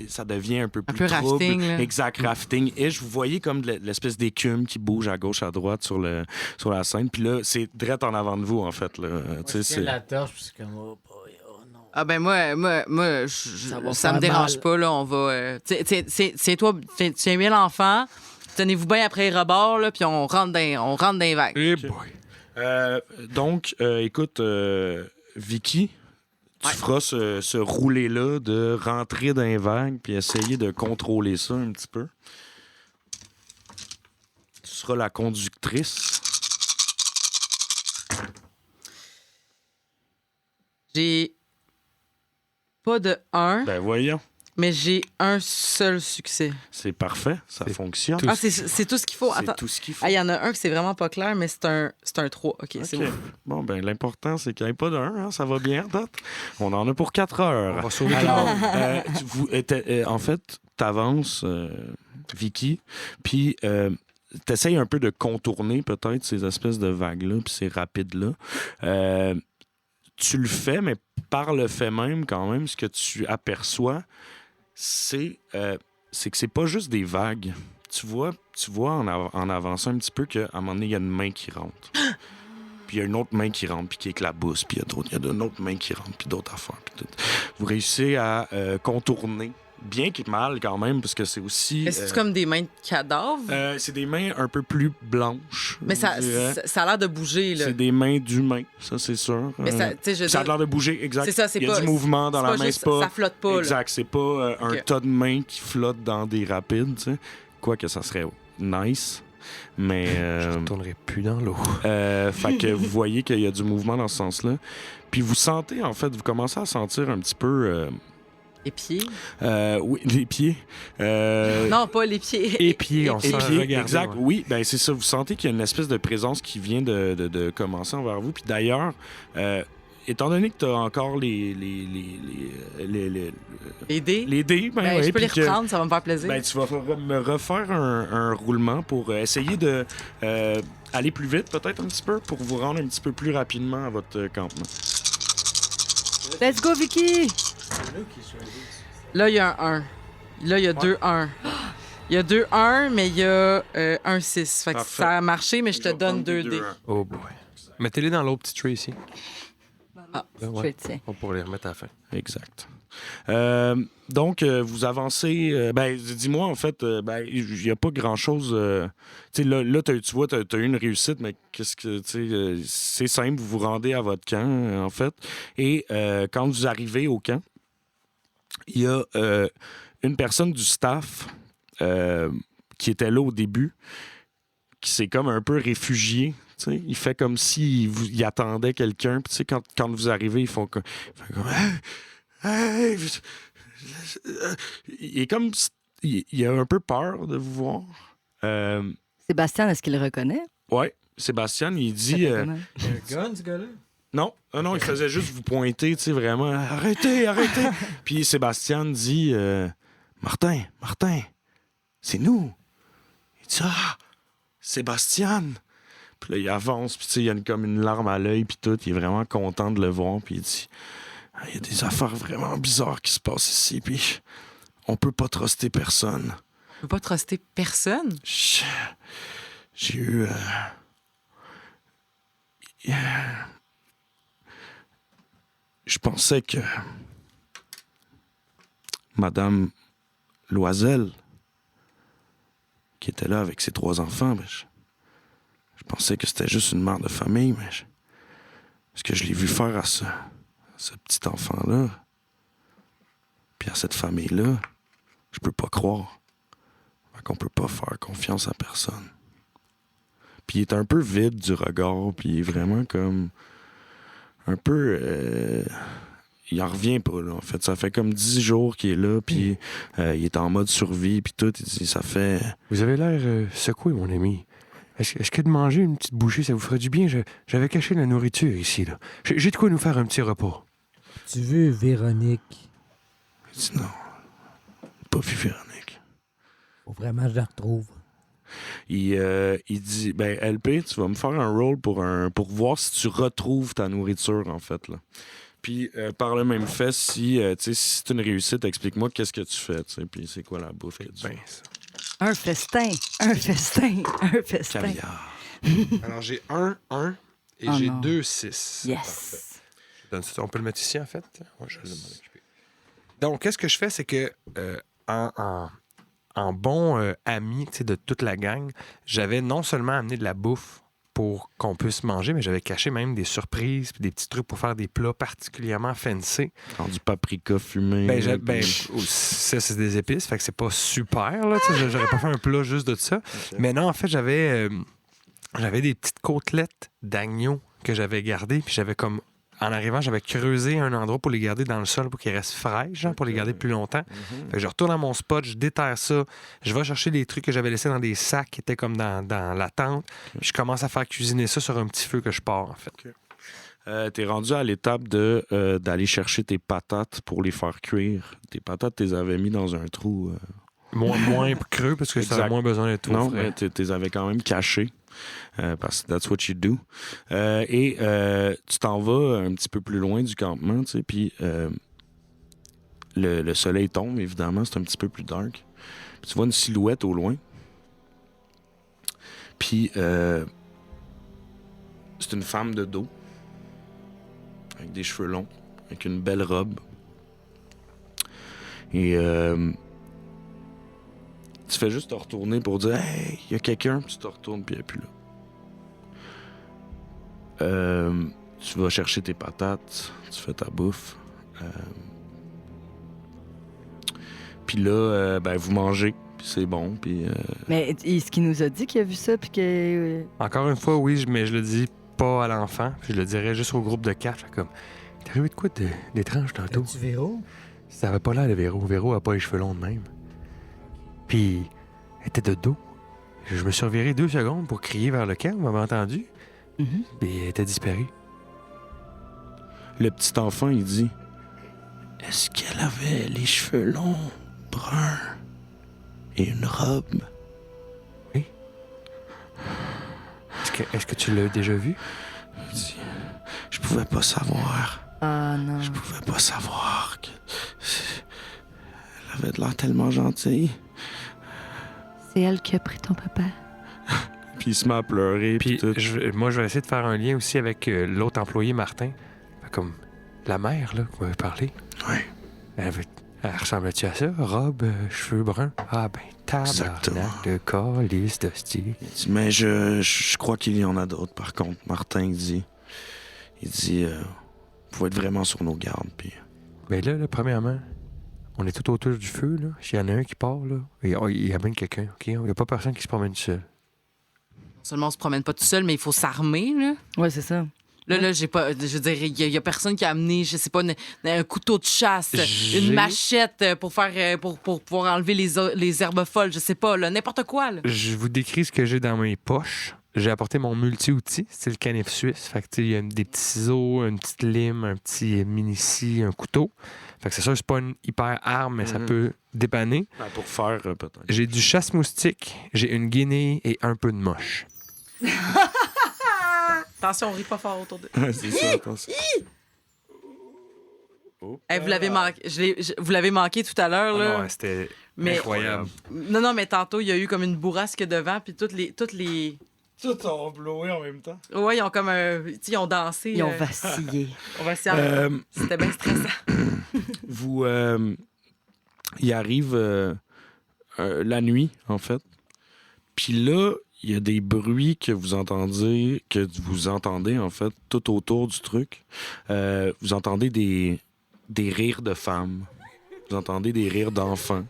ça devient un peu plus trouble. Rafting, là. Exact, rafting. Et je vous voyais comme l'espèce d'écume qui bouge à gauche, à droite sur la scène. Puis là, c'est direct en avant de vous, en fait. Là. Tu sais, la torche, puis c'est comme, oh non. Ah ben moi ça me dérange pas, là. On va... c'est toi, tiens bien l'enfant. Tenez-vous bien après les rebords, là, puis on rentre dans les vagues. Eh boy. Donc, écoute, Vicky, tu feras ce rouler-là de rentrer dans les vagues puis essayer de contrôler ça un petit peu. Tu seras la conductrice. J'ai pas de 1, Ben voyons, mais j'ai un seul succès. c'est parfait, ça fonctionne. Ah, c'est tout ce qu'il faut. C'est Attends. tout ce qu'il faut. Ah, il y en a un que c'est vraiment pas clair, mais c'est un 3. OK, c'est OK. bon. Bon, ben l'important, c'est qu'il n'y ait pas d'un, hein, ça va bien, date. On en a pour 4 heures. On va sauver Alors, en fait, t'avances, Vicky, puis t'essayes un peu de contourner peut-être ces espèces de vagues-là, puis ces rapides-là. Tu le fais, mais par le fait même, quand même, ce que tu aperçois, c'est que c'est pas juste des vagues. Tu vois en avançant un petit peu qu'à un moment donné, il y a une main qui rentre. Puis il y a une autre main qui rentre, puis qui éclabousse. Puis il y a une autre main qui rentre, puis d'autres affaires. Puis tout. Vous réussissez à contourner bien que mal quand même, parce que c'est aussi... Est-ce que c'est comme des mains de cadavres? c'est des mains un peu plus blanches. Mais ça a l'air de bouger, là. C'est des mains d'humains, ça c'est sûr. Mais ça, tu sais, je veux Ça a dire, l'air de bouger, exact. c'est ça, c'est Il y a pas... du mouvement dans c'est la pas main, juste- c'est pas... Ça flotte pas, là. Exact, c'est pas un Ok. tas de mains qui flottent dans des rapides, tu sais. Quoique ça serait nice, mais... Je ne retournerai plus dans l'eau. fait que vous voyez qu'il y a du mouvement dans ce sens-là. Puis vous sentez, en fait, vous commencez à sentir un petit peu... Les pieds? oui, les pieds. Non, pas les pieds. Et pieds, on Et s'en pieds, regarde. exact. Oui, ben c'est ça. Vous sentez qu'il y a une espèce de présence qui vient de commencer envers vous. Puis d'ailleurs, étant donné que tu as encore les dés? les dés, ben, Ben, ouais, je peux les puis que- reprendre, ça va me faire plaisir. ben, tu vas me refaire un roulement pour essayer de aller plus vite, peut-être un petit peu, pour vous rendre un petit peu plus rapidement à votre campement. Let's go, Vicky! Là, il y a un 1. Là, il y a 2-1. Il y a 2-1, mais il y a 1-6. Fait que Parfait. ça a marché, mais je te donne 2 dés. Oh boy. Mettez-les dans l'autre petit tray ici. Ah, Je Ouais. vais tiens. On pourra les remettre à la fin. Exact. Donc, vous avancez. Dis-moi, en fait, il n'y a pas grand-chose. Tu sais, là tu vois, tu as eu une réussite, mais qu'est-ce que. Tu sais, c'est simple, vous vous rendez à votre camp, en fait. Et quand vous arrivez au camp, il y a une personne du staff qui était là au début, qui s'est comme un peu réfugié. Tu sais, il fait comme s'il attendait quelqu'un. Puis, tu sais, quand vous arrivez, ils font comme. Hey, il est comme. Il a un peu peur de vous voir. Sébastien, est-ce qu'il le reconnaît? Ouais, Sébastien, il Ça dit. fait comment? Il y a un gun, ce gars-là? Non, non, il faisait juste vous pointer, tu sais, vraiment. Arrêtez, arrêtez. Puis Sébastien dit Martin, c'est nous. Il dit Sébastien. Puis là, il avance, puis tu sais, il a comme une larme à l'œil, puis tout. Il est vraiment content de le voir, puis il dit il y a des affaires vraiment bizarres qui se passent ici, puis on peut pas truster personne. Je peux pas truster personne. J'ai eu. Je pensais que Madame Loisel, qui était là avec ses 3 enfants, je pensais que c'était juste une mère de famille, mais ce que je l'ai vu faire à ce petit enfant-là, puis à cette famille-là, je peux pas croire. Fait qu'on peut pas faire confiance à personne. Puis il est un peu vide du regard, puis il est vraiment comme un peu... il en revient pas, là, en fait. Ça fait comme 10 jours qu'il est là, puis il est en mode survie, puis tout. Il dit, ça fait... Vous avez l'air secoué, mon ami. Est-ce que de manger une petite bouchée, ça vous ferait du bien? J'avais caché la nourriture ici, là. J'ai de quoi nous faire un petit repas. Tu veux Véronique? Il dit, non, pas vu Véronique. Faut vraiment que je la retrouve. Il dit, ben LP, tu vas me faire un roll pour voir si tu retrouves ta nourriture, en fait, là. Puis, par le même fait, si c'est une réussite, explique-moi qu'est-ce que tu fais, tu sais, puis c'est quoi la bouffe. Ben, ça. Un festin, un festin, un festin. Caviar. Alors, j'ai 1, et Oh j'ai non. 2, 6. Yes. On peut le mettre ici, en fait? Ouais, je vais m'en occuper. Donc, qu'est-ce que je fais, c'est que en bon ami de toute la gang, j'avais non seulement amené de la bouffe pour qu'on puisse manger, mais j'avais caché même des surprises puis des petits trucs pour faire des plats particulièrement fancy. Du paprika fumé. Ça, c'est des épices, fait que c'est pas super, là. J'aurais pas fait un plat juste de ça. Mais non, en fait, j'avais des petites côtelettes d'agneau que j'avais gardées, puis j'avais comme... En arrivant, j'avais creusé un endroit pour les garder dans le sol pour qu'ils restent fraîches, pour les garder plus longtemps. Fait que je retourne à mon spot, je déterre ça, je vais chercher des trucs que j'avais laissés dans des sacs qui étaient comme dans la tente, puis je commence à faire cuisiner ça sur un petit feu que je pars, en fait. T'es rendu à l'étape d'aller chercher tes patates pour les faire cuire. Tes patates, t'es avais mis dans un trou. Moins creux, parce que ça a Exact. moins besoin d'être Non, frais. mais t'es avais quand même cachés. Parce que that's what you do. Tu t'en vas un petit peu plus loin du campement, tu sais, puis le soleil tombe, évidemment, c'est un petit peu plus dark. Puis tu vois une silhouette au loin. Puis c'est une femme de dos, avec des cheveux longs, avec une belle robe. Et tu fais juste te retourner pour dire « Hey, il y a quelqu'un », puis tu te retournes, puis elle n'est plus là. Tu vas chercher tes patates, tu fais ta bouffe. Puis là, vous mangez, puis c'est bon, puis... Mais est-ce qu'il nous a dit qu'il a vu ça, puis que... Encore une fois, oui, mais je le dis pas à l'enfant. Puis je le dirais juste au groupe de 4. Comme, t'es arrivé de quoi d'étrange tantôt? Tu Véro? Ça avait pas l'air de Véro. Véro a pas les cheveux longs de même. Puis, elle était de dos. Je me suis reviré 2 secondes pour crier vers le camp, vous m'avez entendu? Mhm. Puis elle était disparue. Le petit enfant, il dit « Est-ce qu'elle avait les cheveux longs, bruns et une robe? » Est-ce que tu l'as déjà vu? Il dit « Je pouvais pas savoir. Ah non. Je pouvais pas savoir que... Elle avait de l'air tellement gentille. » C'est elle qui a pris ton papa. Puis il se met à pleurer, puis Puis tout. moi, je vais essayer de faire un lien aussi avec l'autre employé, Martin. Comme la mère, là, qu'on m'avait parlé. Ouais. Elle ressemblait-tu à ça? Robe, cheveux bruns? Ah ben, Exactement. tabarnak de calice de style. Il dit, mais je crois qu'il y en a d'autres, par contre. Martin, il dit, faut être vraiment sur nos gardes, puis... Ben là, premièrement, on est tout autour du feu, là. S'il y en a un qui part, là, il y a même quelqu'un, OK? Il n'y a pas personne qui se promène seul. Seulement, on se promène pas tout seul, mais il faut s'armer, là. Ouais, c'est ça. Là, j'ai pas. Je veux dire, il y a personne qui a amené, je sais pas, un couteau de chasse, une machette pour faire pour pouvoir enlever les herbes folles, je sais pas, là, n'importe quoi, là. Je vous décris ce que j'ai dans mes poches. J'ai apporté mon multi-outil, c'est le canif suisse. Fait que, tu sais, il y a des petits ciseaux, une petite lime, un petit mini-scie, un couteau. Fait que c'est sûr, c'est pas une hyper arme, mais ça peut dépanner. Ben, pour faire, peut-être. J'ai du chasse-moustique, j'ai une guinée et un peu de moche. Attention, on rit pas fort autour de. Ouais, c'est ça, attention. Hey, vous l'avez manqué. Vous l'avez manqué tout à l'heure, là. Ah non, c'était Mais- incroyable. Non, mais tantôt, il y a eu comme une bourrasque devant, puis toutes les. Tout en blowé en même temps. Ouais, ils ont comme un. Tu sais, ils ont dansé. Ils ont vacillé. On va essayer. C'était bien stressant. Vous... il arrive la nuit, en fait. Puis là, il y a des bruits que vous entendez, en fait, tout autour du truc. Vous entendez des rires de femmes. Vous entendez des rires d'enfants.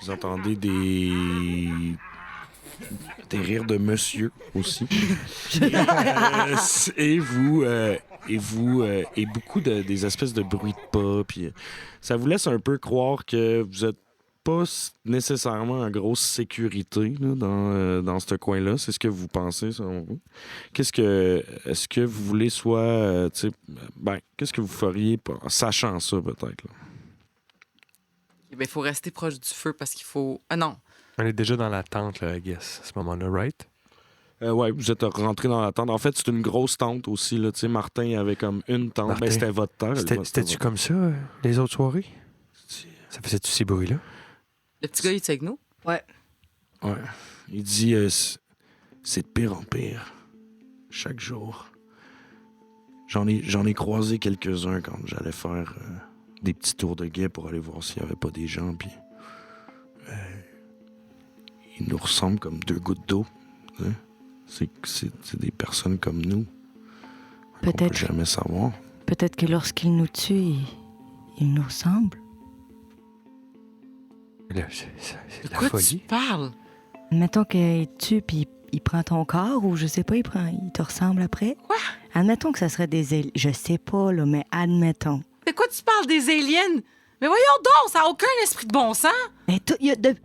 Vous entendez des rires de monsieur aussi. Et beaucoup des espèces de bruits de pas. Puis ça vous laisse un peu croire que vous êtes pas nécessairement en grosse sécurité là, dans ce coin-là. C'est ce que vous pensez, selon vous. Est-ce que vous voulez soit... qu'est-ce que vous feriez en sachant ça, peut-être? Là? Il faut rester proche du feu parce qu'il faut. Ah non. On est déjà dans la tente, là, I guess, à ce moment-là, right? Ouais, vous êtes rentré dans la tente. En fait, c'est une grosse tente aussi. Là. Tu sais, Martin il avait comme une tente. Martin, Ben, c'était votre terre. C'était-tu comme ça, les autres soirées? Ça faisait-tu ces bruits-là? Le petit gars, il était avec nous. Ouais. Ouais. Il dit c'est de pire en pire. Chaque jour. J'en ai croisé quelques-uns quand j'allais faire des petits tours de guet pour aller voir s'il n'y avait pas des gens. Puis ils nous ressemblent comme 2 gouttes d'eau. Hein? C'est des personnes comme nous. On peut jamais savoir. Peut-être que lorsqu'ils nous tuent, ils nous ressemblent. Là, c'est De de la quoi folie. tu parles? Admettons qu'il te tue, puis il prend ton corps, ou je sais pas, il te ressemble après. Quoi? Admettons que ça serait des... Je sais pas, là, mais admettons. De quoi tu parles des aliens? Mais voyons donc, ça n'a aucun esprit de bon sens. Mais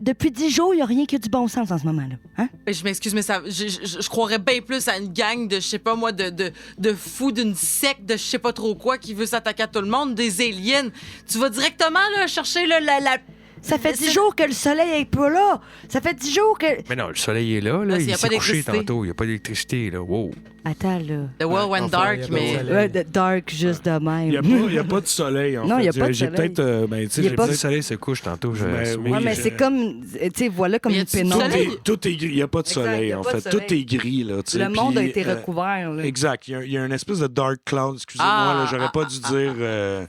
depuis 10 jours, il n'y a rien qui a du bon sens en ce moment-là. Hein? Ben, je m'excuse, mais ça, je croirais bien plus à une gang de, je sais pas moi, de fous d'une secte de je sais pas trop quoi qui veut s'attaquer à tout le monde, des aliens. Tu vas directement là, chercher là, la... Ça fait 10 jours que le soleil est pas là. Ça fait 10 jours que... Mais non, le soleil est là. Là, il y Il a s'est pas couché d'électricité. tantôt. Il n'y a pas d'électricité. Là. Wow. Attends, là. The world went enfin, dark, il y a mais... pas de Ouais, dark, juste de même. Il n'y a pas de soleil, en Non, fait. il y a pas de J'ai soleil. peut-être... Il y a j'ai pas Le de- soleil se couche tantôt. Mais oui, Ouais, mais c'est comme... Tu sais, voilà comme Mais y une a-tu du pénombre. soleil? Tout est gris. Il n'y a pas de Exact, soleil, y a en pas de fait. soleil. Tout est gris, là. tu sais. Le monde a Puis, été recouvert, là. Exact. Il y a une espèce de dark cloud. Excusez-moi, là, j'aurais pas dû dire...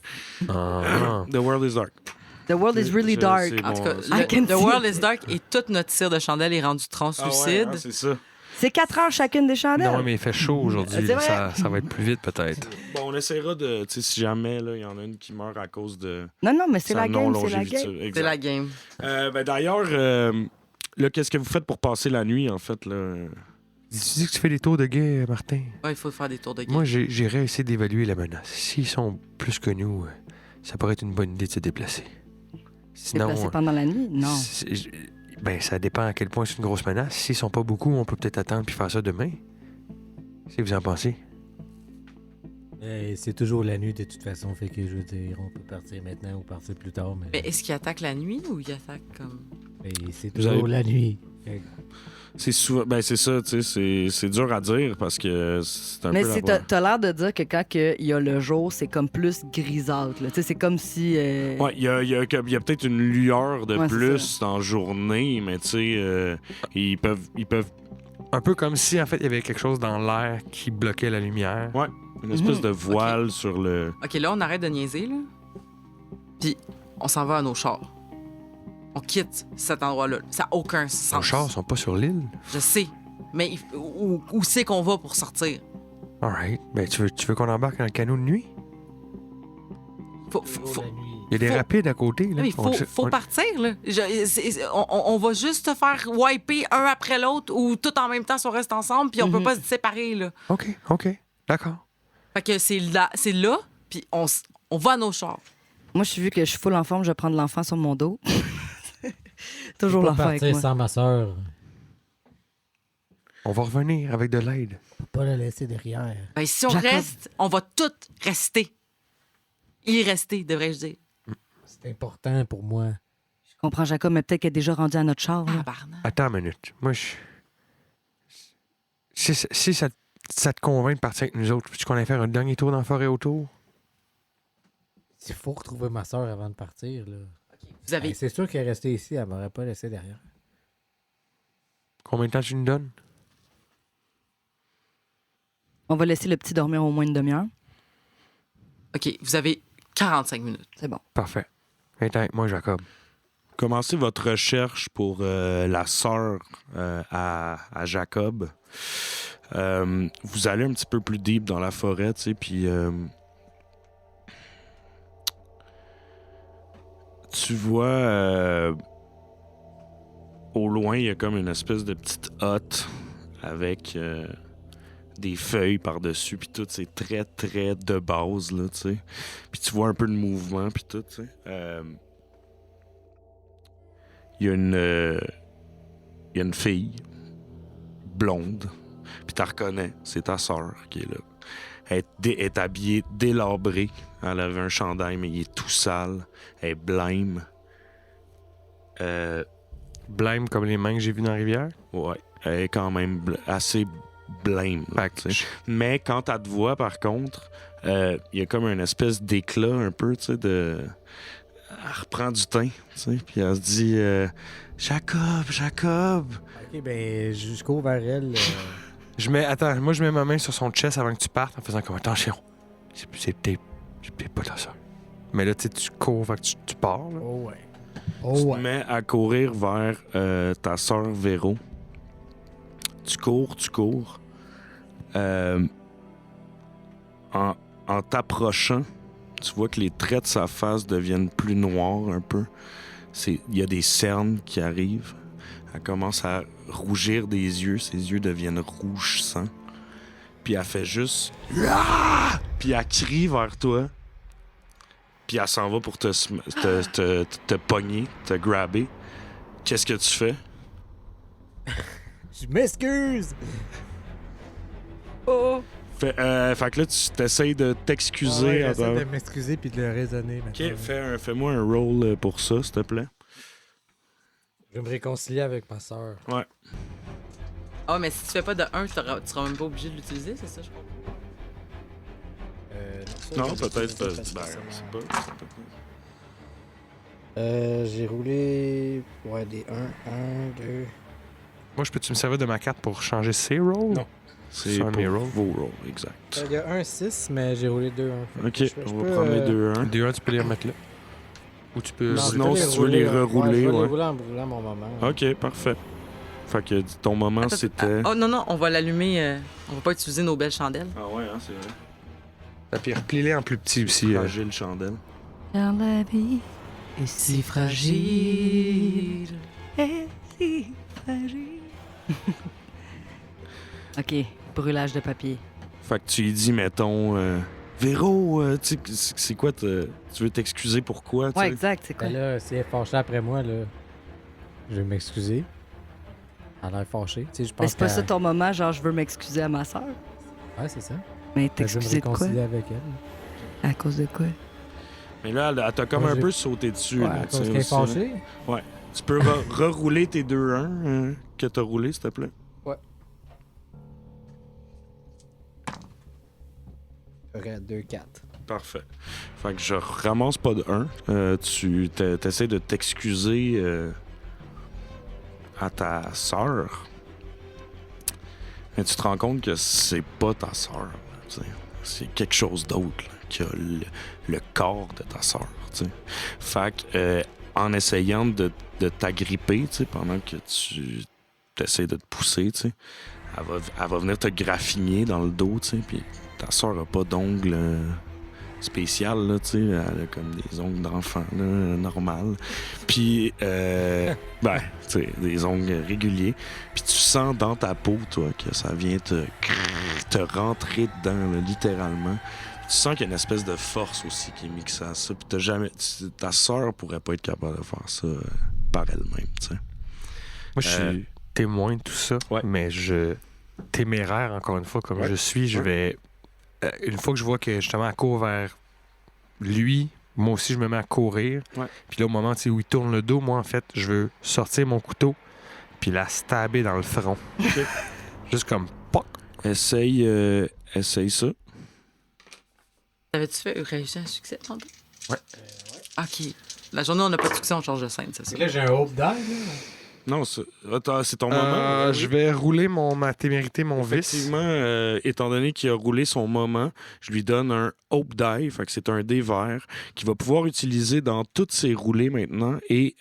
Ah. The world is dark. The world is really Je dark. sais, En tout cas, I can The see. World is Dark et toute notre cire de chandelle est rendue Ah translucide. ouais, c'est ça. C'est 4 heures chacune des chandelles. Non, mais il fait chaud aujourd'hui. C'est vrai. Ça va être plus vite, peut-être. Bon, on essaiera de. Tu sais, si jamais il y en a une qui meurt à cause de. Non, mais c'est sa la game, c'est la non-longévité. game. Exact. C'est la game. D'ailleurs, là, qu'est-ce que vous faites pour passer la nuit, en fait? Là? Tu dis que tu fais des tours de guet, Martin? Ouais, il faut faire des tours de game. Moi, j'irais essayer d'évaluer la menace. S'ils sont plus que nous, ça pourrait être une bonne idée de se déplacer. Sinon, Déplacé pendant la nuit? Non. Ben, ça dépend à quel point c'est une grosse menace. S'ils sont pas beaucoup, on peut peut-être attendre puis faire ça demain. Qu'est-ce que vous en pensez? C'est toujours la nuit de toute façon, fait que je veux dire, on peut partir maintenant ou partir plus tard, Mais est-ce qu'il attaque la nuit ou il attaque comme. mais c'est Vous toujours avez- la nuit. C'est souvent. Ben, c'est ça, tu sais. C'est dur à dire parce que c'est un Mais peu. c'est, t'as l'air de dire que quand il y a le jour, c'est comme plus grisâtre. là. Tu sais, c'est comme si. Ouais, il y a peut-être une lueur de Ouais, c'est plus dans la journée, mais tu sais, ils peuvent. Un peu comme si, en fait, il y avait quelque chose dans l'air qui bloquait la lumière. Ouais, une espèce Mhm. de voile sur le. Ok, là, on arrête de niaiser, là. Puis, on s'en va à nos chars. On quitte cet endroit-là. Ça n'a aucun sens. Nos chars sont pas sur l'île. Je sais. Mais où c'est qu'on va pour sortir? Alright. Ben, tu veux qu'on embarque dans le canot de nuit? Faut, Toujours la nuit. Il y a des Faut- rapides à côté, là. mais faut partir, là. On va juste se faire wiper un après l'autre ou tout en même temps si on reste ensemble, puis on peut pas se séparer, là. OK. D'accord. Fait que c'est là, puis on va à nos chars. Moi, je suis vu que je suis full en forme, je vais prendre l'enfant sur mon dos. Toujours Pas l'enfant avec partir moi. sans ma soeur. On va revenir avec de l'aide. Pas la laisser derrière. Ben, si on Jacob. reste, on va tous rester. Y rester, devrais-je dire. C'est important pour moi. Je comprends, Jacob, mais peut-être qu'elle est déjà rendue à notre char. là. Tabarnak. Attends une minute. Moi, si ça te convainc de partir avec nous autres, veux-tu qu'on aille faire un dernier tour dans la forêt autour? Il faut retrouver ma soeur avant de partir. Là. Vous avez. Ben, c'est sûr qu'elle est restée ici, elle m'aurait pas laissé derrière. Combien de temps tu nous donnes? On va laisser le petit dormir au moins une demi-heure. OK, vous avez 45 minutes. C'est bon. Parfait. Viens avec moi, Jacob. Commencez votre recherche pour la sœur à Jacob. Vous allez un petit peu plus deep dans la forêt, tu sais, puis tu vois au loin, il y a comme une espèce de petite hotte avec des feuilles par-dessus, puis tout, c'est très, très de base, là, tu sais. Puis tu vois un peu de mouvement, puis tout, tu sais. Il y a une fille blonde, puis tu la reconnais, c'est ta sœur qui est là. Elle est habillée délabrée. Elle avait un chandail, mais il est tout sale. Elle est blême. Blême comme les mains que j'ai vues dans la rivière? Ouais, elle est quand même assez blême. là, Fait que tu sais. Mais quand elle te voit, par contre, il y a comme une espèce d'éclat un peu, tu sais, de... Elle reprend du teint, tu sais, puis elle se dit Jacob! Ok, ben, je cours vers elle. Moi, je mets ma main sur son chest avant que tu partes en faisant comme attention. C'est peut-être pas ta soeur. Mais là, tu sais, tu cours, fait que tu pars, là. Oh ouais. Tu Oh te ouais. mets à courir vers ta sœur Véro. Tu cours. En t'approchant, tu vois que les traits de sa face deviennent plus noirs un peu. Il y a des cernes qui arrivent. Elle commence à rougir des yeux. Ses yeux deviennent rouge sang. Puis elle fait juste... Ah! Puis elle crie vers toi. Puis elle s'en va pour te pogner, te grabber. Qu'est-ce que tu fais? Je m'excuse! Fait que là, tu t'essayes de t'excuser. Ouais, attends. j'essaie de m'excuser puis de le raisonner. Ok, maintenant. fais-moi un roll pour ça, s'il te plaît. Je vais me réconcilier avec ma soeur. Ouais. Ah, mais si tu fais pas de 1, tu seras même pas obligé de l'utiliser, c'est ça, je crois. Non, peut-être. C'est pas. J'ai roulé des 1, 2. Moi, peux-tu me servir de ma carte pour changer ses rolls? Non. C'est un pour mes rolls. vos rolls, exact. Il y a 1, 6, mais j'ai roulé 2, 1. Ok, on va prendre les 2-1. Deux, tu peux les remettre là. Ou tu peux... Non, Sinon, je peux si tu veux les rouler, rerouler, je vais ouais. les rouler en brûlant mon moment. OK, parfait. Fait que ton moment, Attends, c'était... Oh non, on va l'allumer. On va pas utiliser nos belles chandelles. Ah ouais, hein, c'est vrai. Puis replie-les en plus petit aussi. Fragile chandelle. Dans la vie Et si fragile. est si fragile. OK, brûlage de papier. Fait que tu lui dis, mettons... Véro, tu sais, c'est quoi? Tu veux t'excuser pourquoi? tu Ouais, sais? exact, c'est quoi? Ben là, si elle est fâchée après moi, là, je vais m'excuser. Elle a l'air fâchée. Tu sais, je Mais pense c'est pas ça qu'elle- ton moment, genre je veux m'excuser à ma soeur. Ouais, c'est ça. Mais Je vais me t'excuser de quoi? réconcilier avec elle. À cause de quoi? Mais là, elle t'a comme Moi, un j'ai- peu sauté dessus. Ouais, là, à tu cause sais, qu'elle est aussi, là. fâchée. Tu peux rerouler tes 2-1 que t'as roulé, s'il te plaît? J'aurais 2-4. Parfait. Fait que je ramasse pas de 1. Tu t'essaies de t'excuser à ta sœur. Mais tu te rends compte que c'est pas ta sœur. Tu sais. C'est quelque chose d'autre là, qui a le corps de ta sœur. Tu sais. Fait que en essayant de t'agripper, tu sais, pendant que tu essaies de te pousser, tu sais, elle va venir te graffiner dans le dos, tu sais, puis ta sœur a pas d'ongles spécial, là, tu sais, elle a comme des ongles d'enfant, là, normal. Puis, ben, tu sais, des ongles réguliers. Puis tu sens dans ta peau, toi, que ça vient te rentrer dedans, là, littéralement. Tu sens qu'il y a une espèce de force aussi qui est mixée à ça. Puis ta sœur pourrait pas être capable de faire ça par elle-même, tu sais. Moi, je suis témoin de tout ça, Ouais. mais téméraire, encore une fois, comme Ouais. je suis, je vais... une fois que je vois que, justement, elle court vers lui, moi aussi, je me mets à courir. Ouais. Puis là, au moment où il tourne le dos, moi, en fait, je veux sortir mon couteau puis la stabber dans le front. Juste comme... Poc! Essaye ça. T'avais-tu réussi un succès tantôt? Ouais. OK. La journée où on n'a pas de succès, on change de scène, c'est ça? Là, j'ai un hope die, là. Non, c'est ton moment. oui. Je vais rouler ma témérité, mon vice. Effectivement, étant donné qu'il a roulé son moment, je lui donne un Hope Die, fait que c'est un dé vert qu'il va pouvoir utiliser dans toutes ses roulées maintenant. Et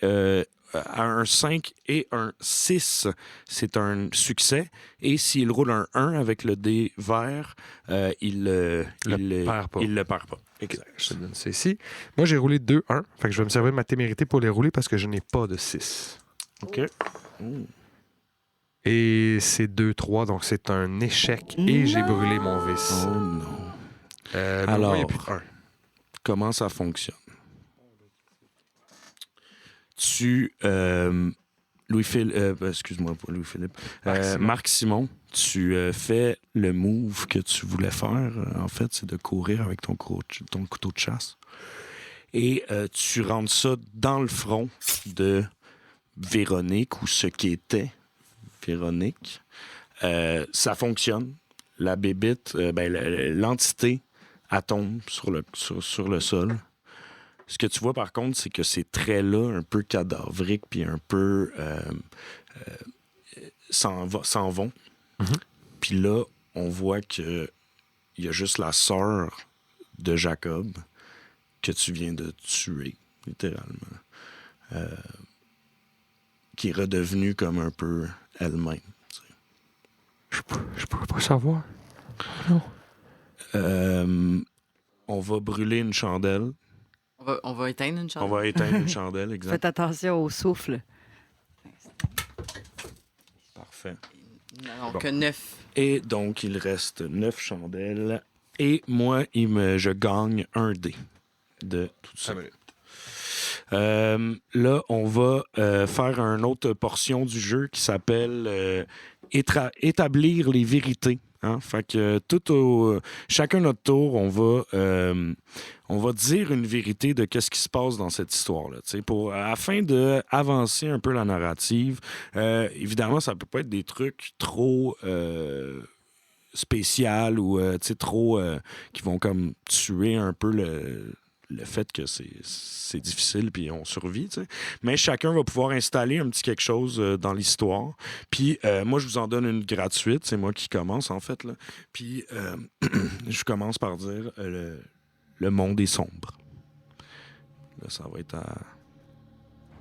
à un 5 et un 6, c'est un succès. Et s'il roule un 1 avec le dé vert, il perd pas. Il le perd pas. Exact. Je te donne ça ici. Moi, j'ai roulé 2-1. Fait que je vais me servir de ma témérité pour les rouler parce que je n'ai pas de 6. OK. Et c'est 2-3, donc c'est un échec. Et j'ai brûlé mon vice. Oh non. Donc, Alors, il y a plus un. Comment ça fonctionne? Tu, excuse-moi, pas Louis-Philippe, Marc-Simon, tu fais le move que tu voulais faire. En fait, c'est de courir avec ton couteau de chasse. Et tu rentres ça dans le front de Véronique, ou ce qui était Véronique. Ça fonctionne. La bébite, l'entité, elle tombe sur le sol. Ce que tu vois, par contre, c'est que ces traits-là, un peu cadavriques, puis un peu s'en vont. Mhm. Puis là, on voit que il y a juste la sœur de Jacob que tu viens de tuer, littéralement. Qui est redevenue comme un peu elle-même. Je pourrais pas savoir. On va brûler une chandelle. On va éteindre une On chandelle. va éteindre une chandelle, exact. Faites attention au souffle. Parfait. Donc, 9. Et donc, il reste 9 chandelles. Et moi, je gagne un dé de tout ça. Là, on va faire une autre portion du jeu qui s'appelle établir les vérités. Hein? Fait que chacun notre tour, on va dire une vérité de qu'est-ce qui se passe dans cette histoire-là. Afin d'avancer un peu la narrative, évidemment, ça peut pas être des trucs trop spécial ou trop qui vont comme tuer un peu le fait que c'est difficile puis on survit, t'sais. Mais chacun va pouvoir installer un petit quelque chose dans l'histoire. Puis moi, je vous en donne une gratuite. C'est moi qui commence, en fait. Là. Puis je commence par dire le monde est sombre. Là, ça va être à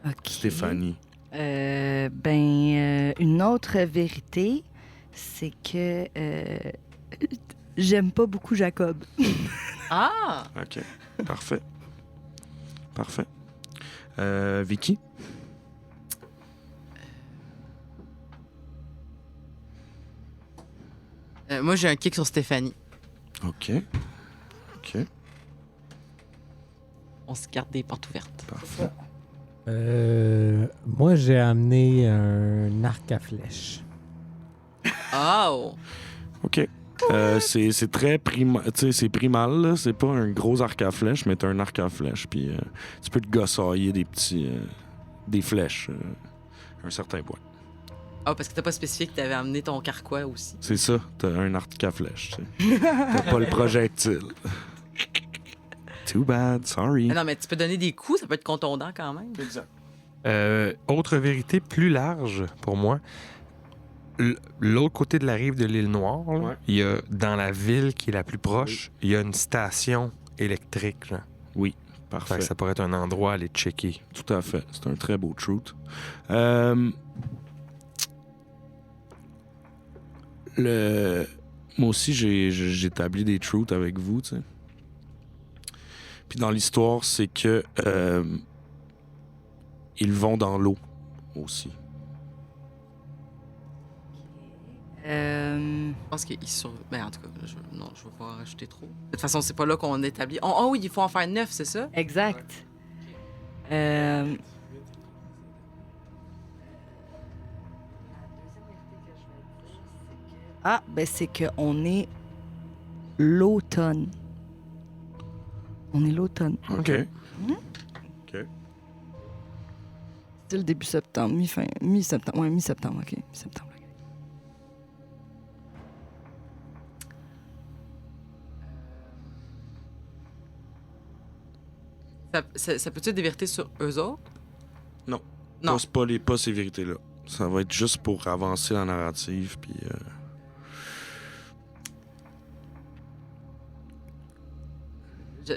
OK. Stéphanie. Une autre vérité, c'est que j'aime pas beaucoup Jacob. Ah! OK. Parfait. Parfait. Vicky? Moi, j'ai un kick sur Stéphanie. OK. OK. On se garde des portes ouvertes. Parfait. Moi, j'ai amené un arc à flèche. Oh! OK. C'est très c'est primal, là. C'est pas un gros arc à flèche, mais t'as un arc à flèche. Puis tu peux te gossailler des flèches à un certain point. Ah, parce que t'as pas spécifié que t'avais amené ton carquois aussi. C'est ça, t'as un arc à flèche. Tu sais. T'as pas le projectile. Too bad, sorry. Ah non, mais tu peux donner des coups, ça peut être contondant quand même. Exact. Autre vérité plus large pour moi. L'autre côté de la rive de l'île Noire, là, Ouais. il y a, dans la ville qui est la plus proche, il y a une station électrique. Là. Fait Parfait. que ça pourrait être un endroit à aller checker. Tout à fait. C'est un très beau truth. Moi aussi, j'ai établi des truths avec vous, tu sais. Puis dans l'histoire, c'est que ils vont dans l'eau aussi. Je pense qu'ils sont. Ben, en tout cas, je vais pas en rajouter trop. De toute façon, c'est pas là qu'on établit. Oh oui, il faut en faire 9, c'est ça? Exact. C'est qu'on est l'automne. On est l'automne. OK. C'est le début septembre, mi-septembre. Ouais, mi-septembre, OK. Mi-septembre. OK. Ça peut-tu être des vérités sur eux autres? Non. Non. Pas ces vérités-là. Ça va être juste pour avancer la narrative, puis...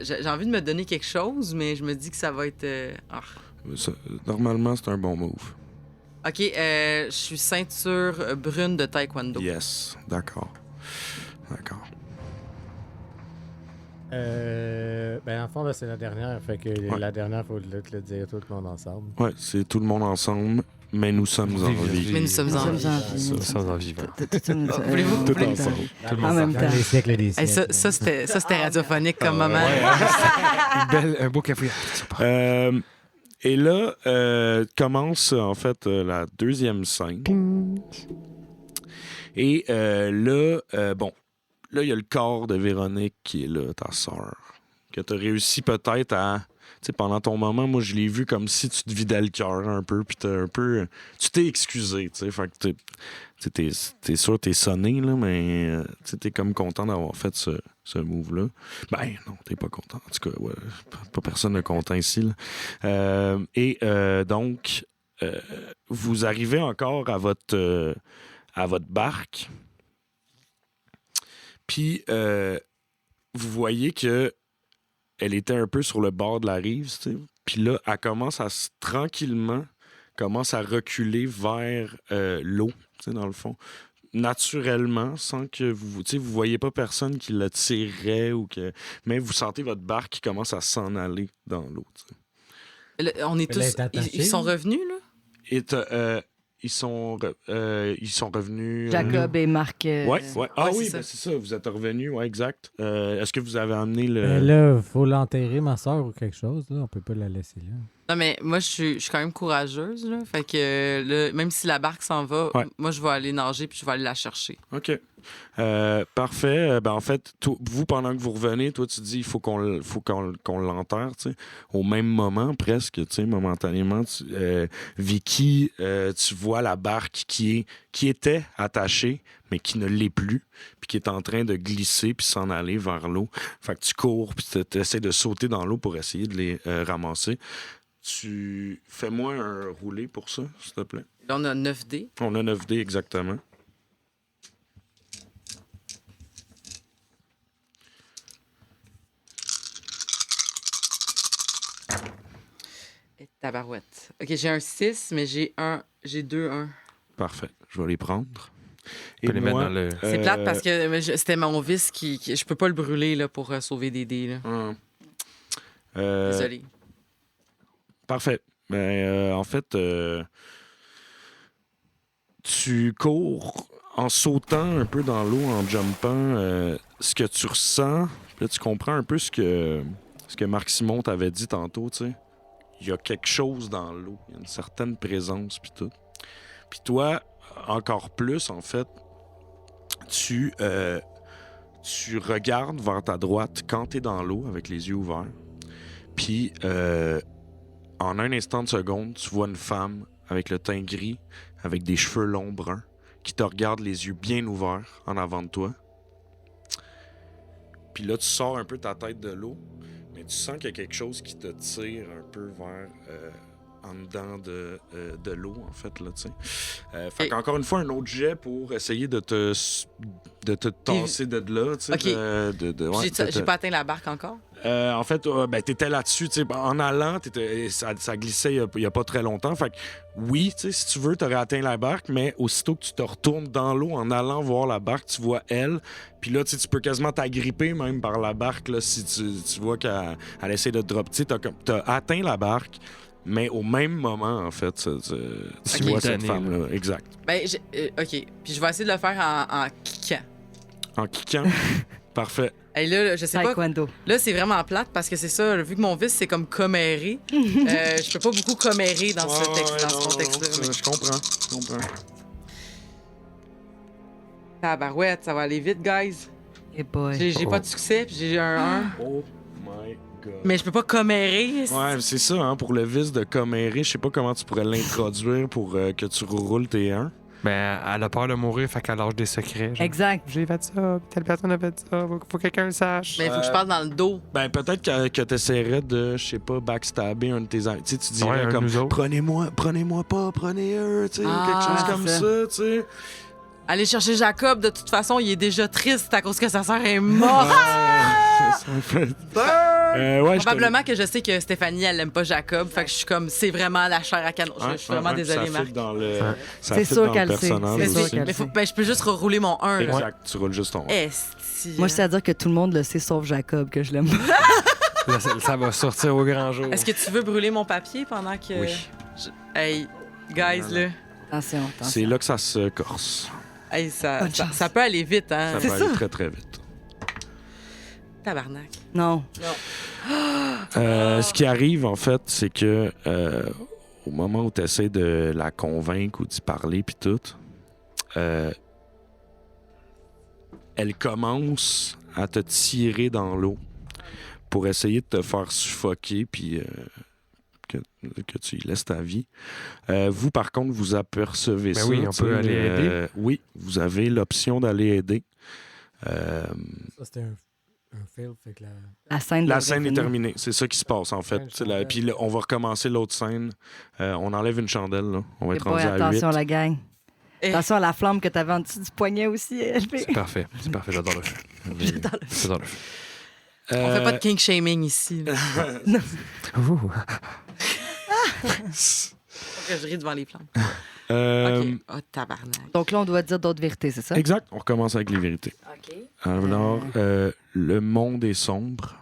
J'ai envie de me donner quelque chose, mais je me dis que ça va être. Normalement, c'est un bon move. OK, je suis ceinture brune de taekwondo. Yes. D'accord. En fond, là, c'est la dernière. Fait que Ouais. la dernière, il faut le dire tout le monde ensemble. Ouais, c'est tout le monde ensemble, mais nous sommes en vie. Mais nous sommes en vie. Nous sommes en vivant. Voulez-vous- Tout voulez- ensemble. En même temps. Dans les siècles des Hey, siècles. ça, c'était radiophonique comme moment. Un beau café. Et là, commence en fait la deuxième scène. Et là, là, il y a le corps de Véronique qui est là, ta sœur. Que tu as réussi peut-être à. Tu sais, pendant ton moment, moi, je l'ai vu comme si tu te vidais le cœur un peu, puis tu t'es excusé, tu sais. Fait que t'es sûr, t'es sonné, là, mais tu t'es comme content d'avoir fait ce move-là. Ben, non, t'es pas content. En tout cas, ouais, pas personne n'est content ici, là. Donc, vous arrivez encore à votre barque. Puis, vous voyez que elle était un peu sur le bord de la rive, tu sais. Puis là, elle commence tranquillement reculer vers l'eau, tu sais, dans le fond. Naturellement, sans que vous voyez pas personne qui la tirerait mais vous sentez votre barque qui commence à s'en aller dans l'eau, tu sais. On est Elle tous. est attachée. Ils sont revenus, là? Et ils sont revenus. Jacob et Marc. Ouais. Ah Ouais, oui, c'est ça. ben c'est ça. Vous êtes revenus, ouais, exact. Est-ce que vous avez amené le. Là, il faut l'enterrer, ma soeur, ou quelque chose. Là. On peut pas la laisser là. Non, mais moi, je suis quand même courageuse, là. Fait que, là, même si la barque s'en va, Ouais. moi, je vais aller nager puis je vais aller la chercher. OK. Parfait. En fait, vous, pendant que vous revenez, toi, tu dis il faut qu'on l'enterre, tu sais. Au même moment, presque, tu sais, momentanément. Vicky, tu vois la barque qui était attachée, mais qui ne l'est plus, puis qui est en train de glisser puis s'en aller vers l'eau. Fait que tu cours, puis tu essaies de sauter dans l'eau pour essayer de les ramasser. Fais-moi un roulé pour ça, s'il te plaît. Là, on a 9 dés. On a 9 dés exactement. Tabarouette. OK, j'ai un 6, mais j'ai 2 1. Parfait. Je vais les prendre. Tu peux les mettre moi, dans le... C'est plate parce que c'était mon vice je peux pas le brûler là, pour sauver des dés. Là. Désolé. Parfait. En fait, tu cours en sautant un peu dans l'eau, en jumpant. Ce que tu ressens, là, tu comprends un peu ce que Marc-Simon t'avait dit tantôt, tu sais. Il y a quelque chose dans l'eau. Il y a une certaine présence, puis tout. Puis toi, encore plus, en fait, tu regardes vers ta droite quand tu es dans l'eau avec les yeux ouverts. Puis, en un instant de seconde, tu vois une femme avec le teint gris, avec des cheveux longs bruns, qui te regarde les yeux bien ouverts en avant de toi. Puis là, tu sors un peu ta tête de l'eau, mais tu sens qu'il y a quelque chose qui te tire un peu vers... en dedans de l'eau, en fait, là, tu sais. Fait qu'encore une fois, un autre jet pour essayer de te tasser de là, tu sais. OK. J'ai pas atteint la barque encore? En fait, t'étais là-dessus, tu sais. En allant, ça glissait il y a pas très longtemps. Fait que, oui, tu sais, si tu veux, t'aurais atteint la barque, mais aussitôt que tu te retournes dans l'eau en allant voir la barque, tu vois elle. Puis là, tu peux quasiment t'agripper même par la barque, là, si tu vois qu'elle essaie de te drop. Tu sais, t'as atteint la barque. Mais au même moment, en fait, tu vois cette femme-là. Exact. OK. Puis je vais essayer de le faire en kickant. En kickant? Parfait. Et là, je sais pas. Taekwondo. Là, c'est vraiment plate parce que c'est ça. Vu que mon vice, c'est comme commérer, je peux pas beaucoup commérer dans ce texte-là. Je comprends. Tabarouette, ça va aller vite, guys. Eh boy. J'ai pas de succès, puis j'ai un 1. Oh my God. Mais je peux pas commérer. Ouais, c'est ça, hein, pour le vice de commérer, je sais pas comment tu pourrais l'introduire pour que tu roules tes 1. Ben, elle a peur de mourir, fait qu'elle lâche des secrets. Genre. Exact. J'ai fait ça, telle personne a fait ça, faut que quelqu'un le sache. Mais il faut que je parle dans le dos. Ben, peut-être que tu essaierais de, je sais pas, backstabber un de tes amis. Tu sais, tu dirais un de comme, nous autres. prenez-moi pas, prenez eux, tu sais, quelque chose comme c'est ça, tu sais. Aller chercher Jacob, de toute façon, il est déjà triste à cause que sa sœur est morte. Ouais, Probablement que je sais que Stéphanie, elle aime pas Jacob. Fait que je suis comme, c'est vraiment la chair à canon. Je suis vraiment désolée, Marc. C'est sûr qu'elle le sait. Mais, C'est sûr qu'elle le sait. je peux juste rerouler mon 1. Là. Exact, tu roules juste ton 1. Esti. Moi, je tiens à dire que tout le monde le sait, sauf Jacob, que je l'aime pas. Là, ça va sortir au grand jour. Est-ce que tu veux brûler mon papier pendant que... Oui. Hey, guys, là. Attention. C'est là que ça se corse. Hey, Bonne chance. ça peut aller vite, hein? Ça peut aller très, très vite. Tabarnak. Non. Ce qui arrive, en fait, c'est que au moment où tu essaies de la convaincre ou d'y parler, puis tout, elle commence à te tirer dans l'eau pour essayer de te faire suffoquer, puis que tu y laisses ta vie. Vous, par contre, vous apercevez Ben ça. oui, on peut aller aider. Oui, vous avez l'option d'aller aider. Ça, c'était un fail, fait que La scène, La devrait scène est finir. terminée. C'est ça qui se passe, en fait. Une C'est chandelle. Puis là, on va recommencer l'autre scène. On enlève une chandelle. Là. On va Eh être boy, rendu à 8. attention, la gang. Eh. Attention à la flamme que t'avais en dessous du poignet aussi, LP. C'est parfait, j'adore le feu. J'adore le feu. On fait pas de king shaming ici. Là. Ouh. Faut que je ris devant les flammes. Euh, OK. Oh, tabarnak. Donc là, on doit dire d'autres vérités, c'est ça? Exact. On recommence avec les vérités. OK. Alors, le monde est sombre.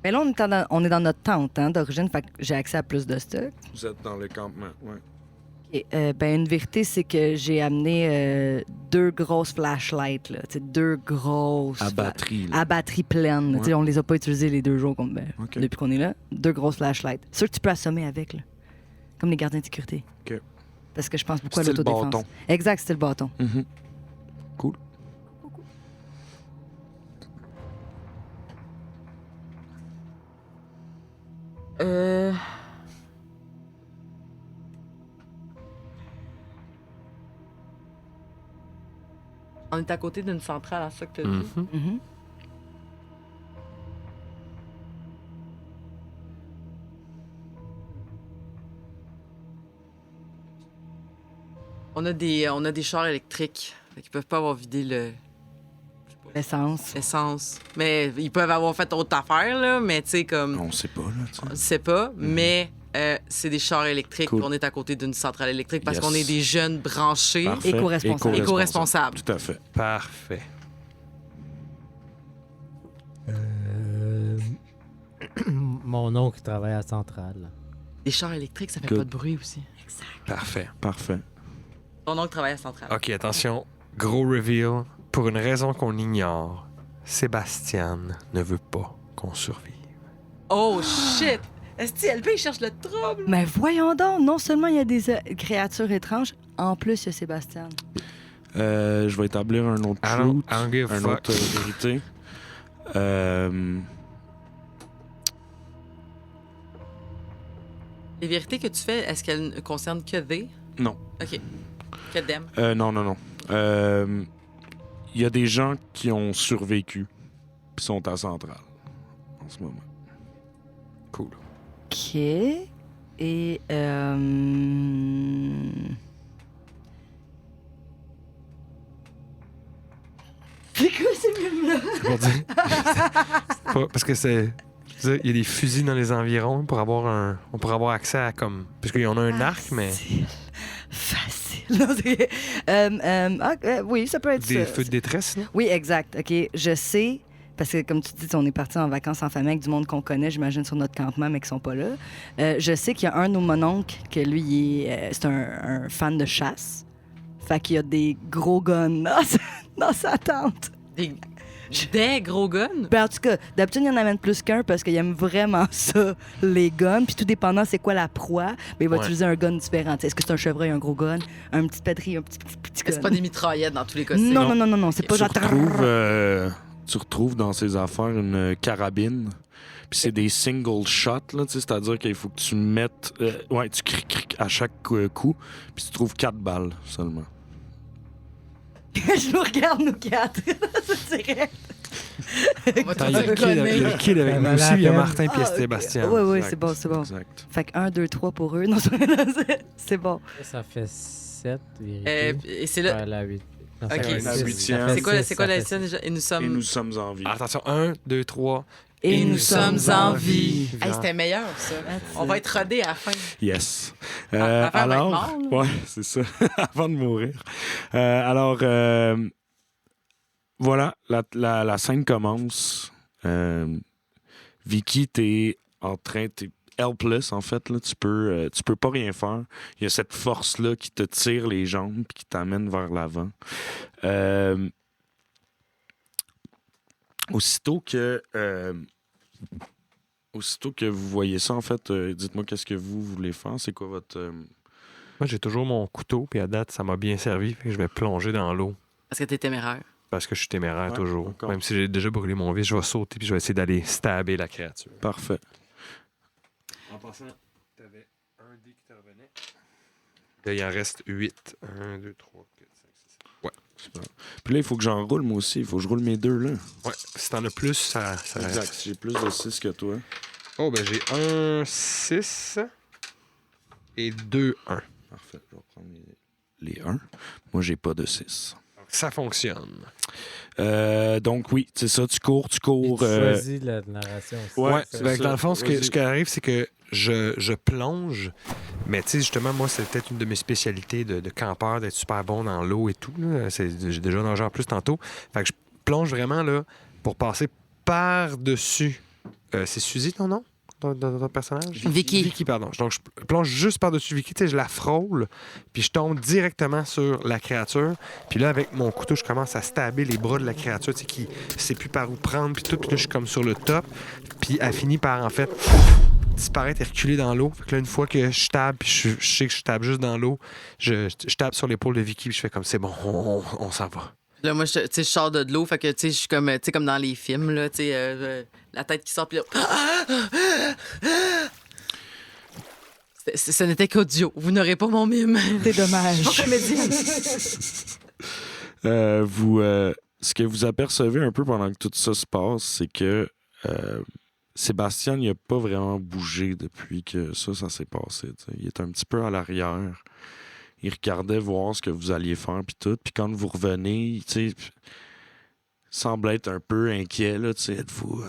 Mais là, on est dans notre tente d'origine, fait que j'ai accès à plus de stock. Vous êtes dans le campement. Ouais. Et, une vérité, c'est que j'ai amené 2 grosses flashlights, là, 2 grosses... À batterie. là. À batterie pleine. Ouais. Tu sais, on les a pas utilisées les 2 jours OK. depuis qu'on est là. 2 grosses flashlights. Ceux que tu peux assommer avec, là. Comme les gardiens de sécurité. OK. Parce que je pense beaucoup à Style l'autodéfense. bâton. Exact, c'était le bâton. Mhm. Cool. On est à côté d'une centrale, à ça que t'as dit. Mhm. Mhm. On a des chars électriques. Fait qu'ils peuvent pas avoir vidé le... Je sais L'essence. Essence. Mais ils peuvent avoir fait autre affaire, là, mais tu sais, comme... On sait pas, là. tu sais. On ne sait pas, mais c'est des chars électriques. Cool. On est à côté d'une centrale électrique parce Yes. qu'on est des jeunes branchés. Parfait. Éco-responsable. Éco-responsable. Tout à fait. Parfait. Mon oncle travaille à Centrale. Des chars électriques, ça fait Good. pas de bruit aussi. Parfait. Parfait. Ton oncle travaille à Centrale. OK, attention. Gros reveal. Pour une raison qu'on ignore, Sébastien ne veut pas qu'on survive. Oh, shit! Est-ce que LP, il cherche le trouble? Mais voyons donc, non seulement il y a des créatures étranges, en plus, il y a Sébastien. Je vais établir un autre I don't truth, give a un fuck. autre vérité. Les vérités que tu fais, est-ce qu'elles ne concernent que des? Non. OK. Que them? Non. Il y a des gens qui ont survécu puis sont à Centrale en ce moment. Cool. OK. Et... C'est quoi ces mêmes-là? C'est pour dire. C'est pas- parce que c'est. je veux dire, il y a des fusils dans les environs pour avoir on pourrait avoir accès à comme. Parce qu'il y en a un arc, mais. Facile. Non, oui, ça peut être Des ça. feux de détresse, là. Oui, exact. OK, je sais, parce que comme tu dis, on est parti en vacances en famille avec du monde qu'on connaît, j'imagine, sur notre campement, mais qui sont pas là. Je sais qu'il y a un de nos mononcles que lui, c'est un fan de chasse. Fait qu'il y a des gros guns dans sa tente. Des gros guns? Ben, en tout cas, d'habitude, il en amène plus qu'un parce qu'il aime vraiment ça, les guns. Puis tout dépendant c'est quoi la proie, ben, il va Ouais. utiliser un gun différent. T'sais, est-ce que c'est un chevreuil, un gros gun, un petit pétri, un petit gun? C'est pas des mitraillettes dans tous les cas. Non, c'est pas genre... Tu retrouves dans ces affaires une carabine. Puis c'est des single shots, là, tu sais, c'est-à-dire qu'il faut que tu mettes... tu cric à chaque coup. Puis tu trouves 4 balles seulement. Je nous regarde, nous quatre. C'est direct. On va Attends, tout il y a le se kid avec, gonner. il y a le kid avec Ça nous valait aussi, la il y a peine. Martin puis Sébastien. Oui, Exact. c'est bon. Exact. Fait que 1, 2, 3 pour eux. Non, c'est bon. Ça fait 7 vérités. Et c'est là. La 8. Non, Ok. ça fait La six. huitième. Ça fait C'est six, quoi ça la fait scène six. déjà? Et nous Et sommes. nous sommes en vie. Attention, 1, 2, 3. Et nous sommes en vie. Vivant. Hey, c'était meilleur, ça. On va être rodés à la fin. Yes. Avant d'être Alors, mort, là. ouais, c'est ça. Avant de mourir. Voilà, la scène commence. Vicky, t'es helpless en fait. Là, tu peux pas rien faire. Il y a cette force-là qui te tire les jambes et qui t'amène vers l'avant. Aussitôt que vous voyez ça, en fait, dites-moi qu'est-ce que vous voulez faire. C'est quoi votre... Moi, j'ai toujours mon couteau, puis à date, ça m'a bien servi. Fait que je vais plonger dans l'eau. Parce que t'es téméraire. Parce que je suis téméraire Ouais, toujours. d'accord. Même si j'ai déjà brûlé mon vis, je vais sauter puis je vais essayer d'aller stabber la créature. Parfait. En passant, t'avais un dé qui te revenait. Là, il en reste 8. 1, 2, 3, 4, 5, 6, 7. Ouais. Super. Puis là, il faut que j'en roule, moi aussi. Il faut que je roule mes deux, là. Ouais. Si t'en as plus, ça Exact. J'ai plus de 6 que toi. Oh, ben j'ai un 6 et 2 1. Parfait. Je vais prendre les 1. Moi, j'ai pas de 6. Ça fonctionne. Donc, oui, c'est ça. Tu cours. Tu euh, choisis la narration aussi. Ouais, Ouais, c'est ben, ça. dans le fond, Vas-y. ce qui arrive, c'est que je plonge. Mais tu sais, justement, moi, c'est peut-être une de mes spécialités de campeur, d'être super bon dans l'eau et tout. Là. J'ai déjà nagé en plus tantôt. Fait que je plonge vraiment là pour passer par-dessus. C'est Suzy, ton nom? Ton personnage? Vicky. Vicky, pardon. Donc, je plonge juste par-dessus Vicky. Tu sais, je la frôle, puis je tombe directement sur la créature. Puis là, avec mon couteau, je commence à stabber les bras de la créature, tu sais, qui sait plus par où prendre, puis tout. Puis là, je suis comme sur le top. Puis elle finit par, en fait, disparaître et reculer dans l'eau. Fait que là, une fois que je tape, puis je sais que je tape juste dans l'eau, je tape sur l'épaule de Vicky, puis je fais comme, c'est bon, on s'en va. Là, moi, tu sais, je sors de l'eau, fait que, tu sais, je suis comme, tu sais, comme dans les films, là, tu sais, la tête qui sort, puis là... Ce n'était qu'audio. Vous n'aurez pas mon mime. C'est dommage. Je suis pas comédienne. Ce que vous apercevez un peu pendant que tout ça se passe, c'est que Sébastien n'a pas vraiment bougé depuis que ça s'est passé. T'sais. Il est un petit peu à l'arrière. Il regardait voir ce que vous alliez faire, puis tout. Puis quand vous revenez, tu sais, semble être un peu inquiet, là, tu sais, êtes-vous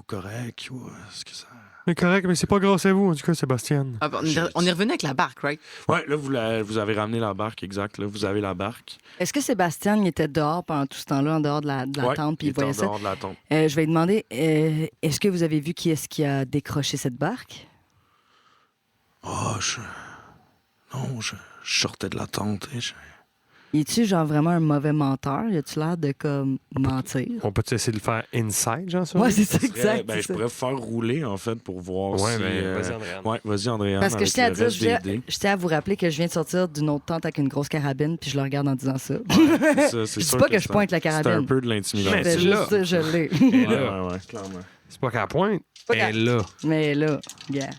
correct ou est-ce que ça... Mais correct, mais c'est pas grâce à vous, en tout cas, Sébastien. Ah, bon, on est revenu avec la barque, right? Ouais, là, vous avez ramené la barque, exact, là, vous avez la barque. Est-ce que Sébastien il était dehors pendant tout ce temps-là, en dehors de la Ouais, tente, puis il était en voyait ça? dehors de la tente. Je vais lui demander, est-ce que vous avez vu qui est-ce qui a décroché cette barque? Oh, Non, je sortais de la tente. Es-tu genre vraiment un mauvais menteur? Y a-tu l'air de comme mentir? On peut essayer de le faire inside, genre ça? Ouais, c'est ça, exact. Ben, c'est je ça. pourrais faire rouler, en fait, pour voir Ouais, si... mais vas-y, Andréane. Ouais, vas-y, Andréane. Parce que je tiens à dire, je je tiens à vous rappeler que je viens de sortir d'une autre tente avec une grosse carabine, puis je le regarde en disant ça. Je dis pas que je pointe la C'est carabine. un peu de Je l'intimidation. fais tu juste l'as. dire, je l'ai. Ouais, clairement. C'est pas qu'à la pointe, Pas elle est là. Mais là, yeah.